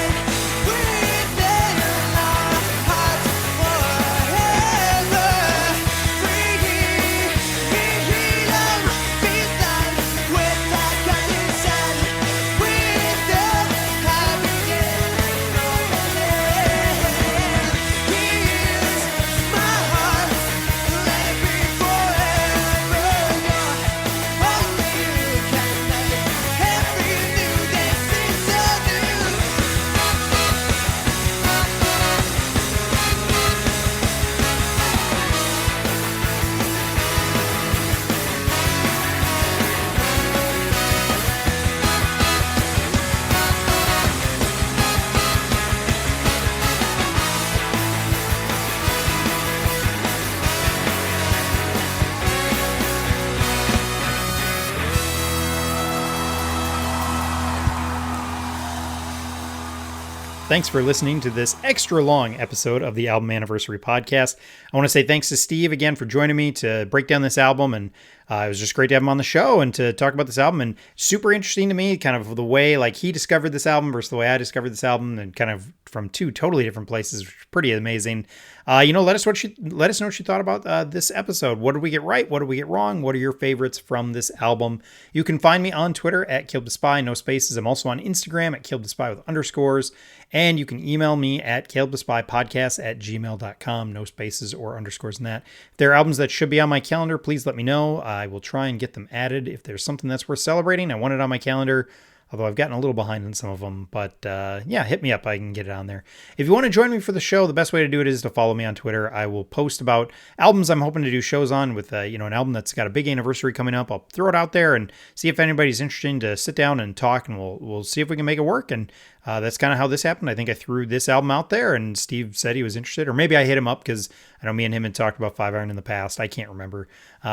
Thanks for listening to this extra long episode of the Album Anniversary Podcast. I want to say thanks to Steve again for joining me to break down this album, and it was just great to have him on the show and to talk about this album. And super interesting to me, kind of the way like he discovered this album versus the way I discovered this album, and kind of from two totally different places, which is pretty amazing. Let us know what you thought about this episode. What did we get right? What did we get wrong? What are your favorites from this album? You can find me on Twitter at KilledToSpy, no spaces. I'm also on Instagram at KilledToSpy with underscores. And you can email me at KilledToSpyPodcast@gmail.com, no spaces or underscores in that. If there are albums that should be on my calendar, please let me know. I will try and get them added. If there's something that's worth celebrating, I want it on my calendar. Although I've gotten a little behind on some of them. But hit me up. I can get it on there. If you want to join me for the show, the best way to do it is to follow me on Twitter. I will post about albums I'm hoping to do shows on with an album that's got a big anniversary coming up. I'll throw it out there and see if anybody's interested to sit down and talk, and we'll see if we can make it work. And that's kind of how this happened. I think I threw this album out there, and Steve said he was interested. Or maybe I hit him up because I know me and him had talked about Five Iron in the past. I can't remember.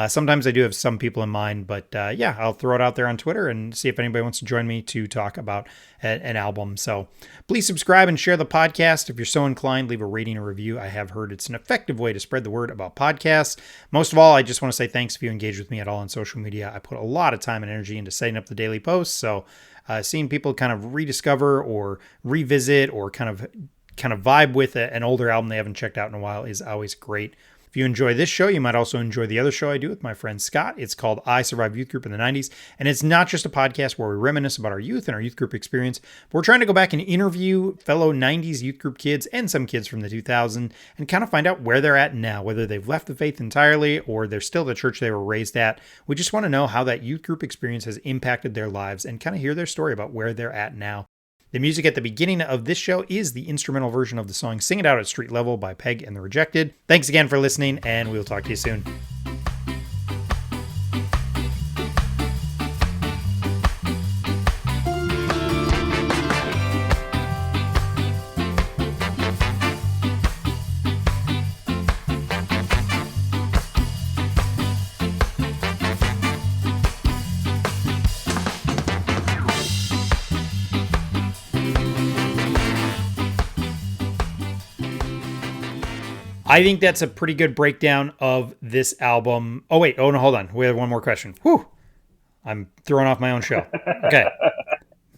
Sometimes I do have some people in mind, but I'll throw it out there on Twitter and see if anybody wants to join me to talk about an album. So please subscribe and share the podcast. If you're so inclined, leave a rating or review. I have heard it's an effective way to spread the word about podcasts. Most of all, I just want to say thanks if you engage with me at all on social media. I put a lot of time and energy into setting up the daily posts. So seeing people kind of rediscover or revisit or kind of vibe with an older album they haven't checked out in a while is always great. If you enjoy this show, you might also enjoy the other show I do with my friend Scott. It's called I Survived Youth Group in the 90s. And it's not just a podcast where we reminisce about our youth and our youth group experience, but we're trying to go back and interview fellow 90s youth group kids and some kids from the 2000s and kind of find out where they're at now, whether they've left the faith entirely or they're still the church they were raised at. We just want to know how that youth group experience has impacted their lives and kind of hear their story about where they're at now. The music at the beginning of this show is the instrumental version of the song Sing It Out at Street Level by Peg and the Rejected. Thanks again for listening, and we'll talk to you soon. I think that's a pretty good breakdown of this album. Oh, wait. Oh, no, hold on. We have one more question. Whew. I'm throwing off my own show. Okay.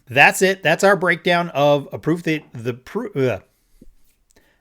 That's it. That's our breakdown of A Proof That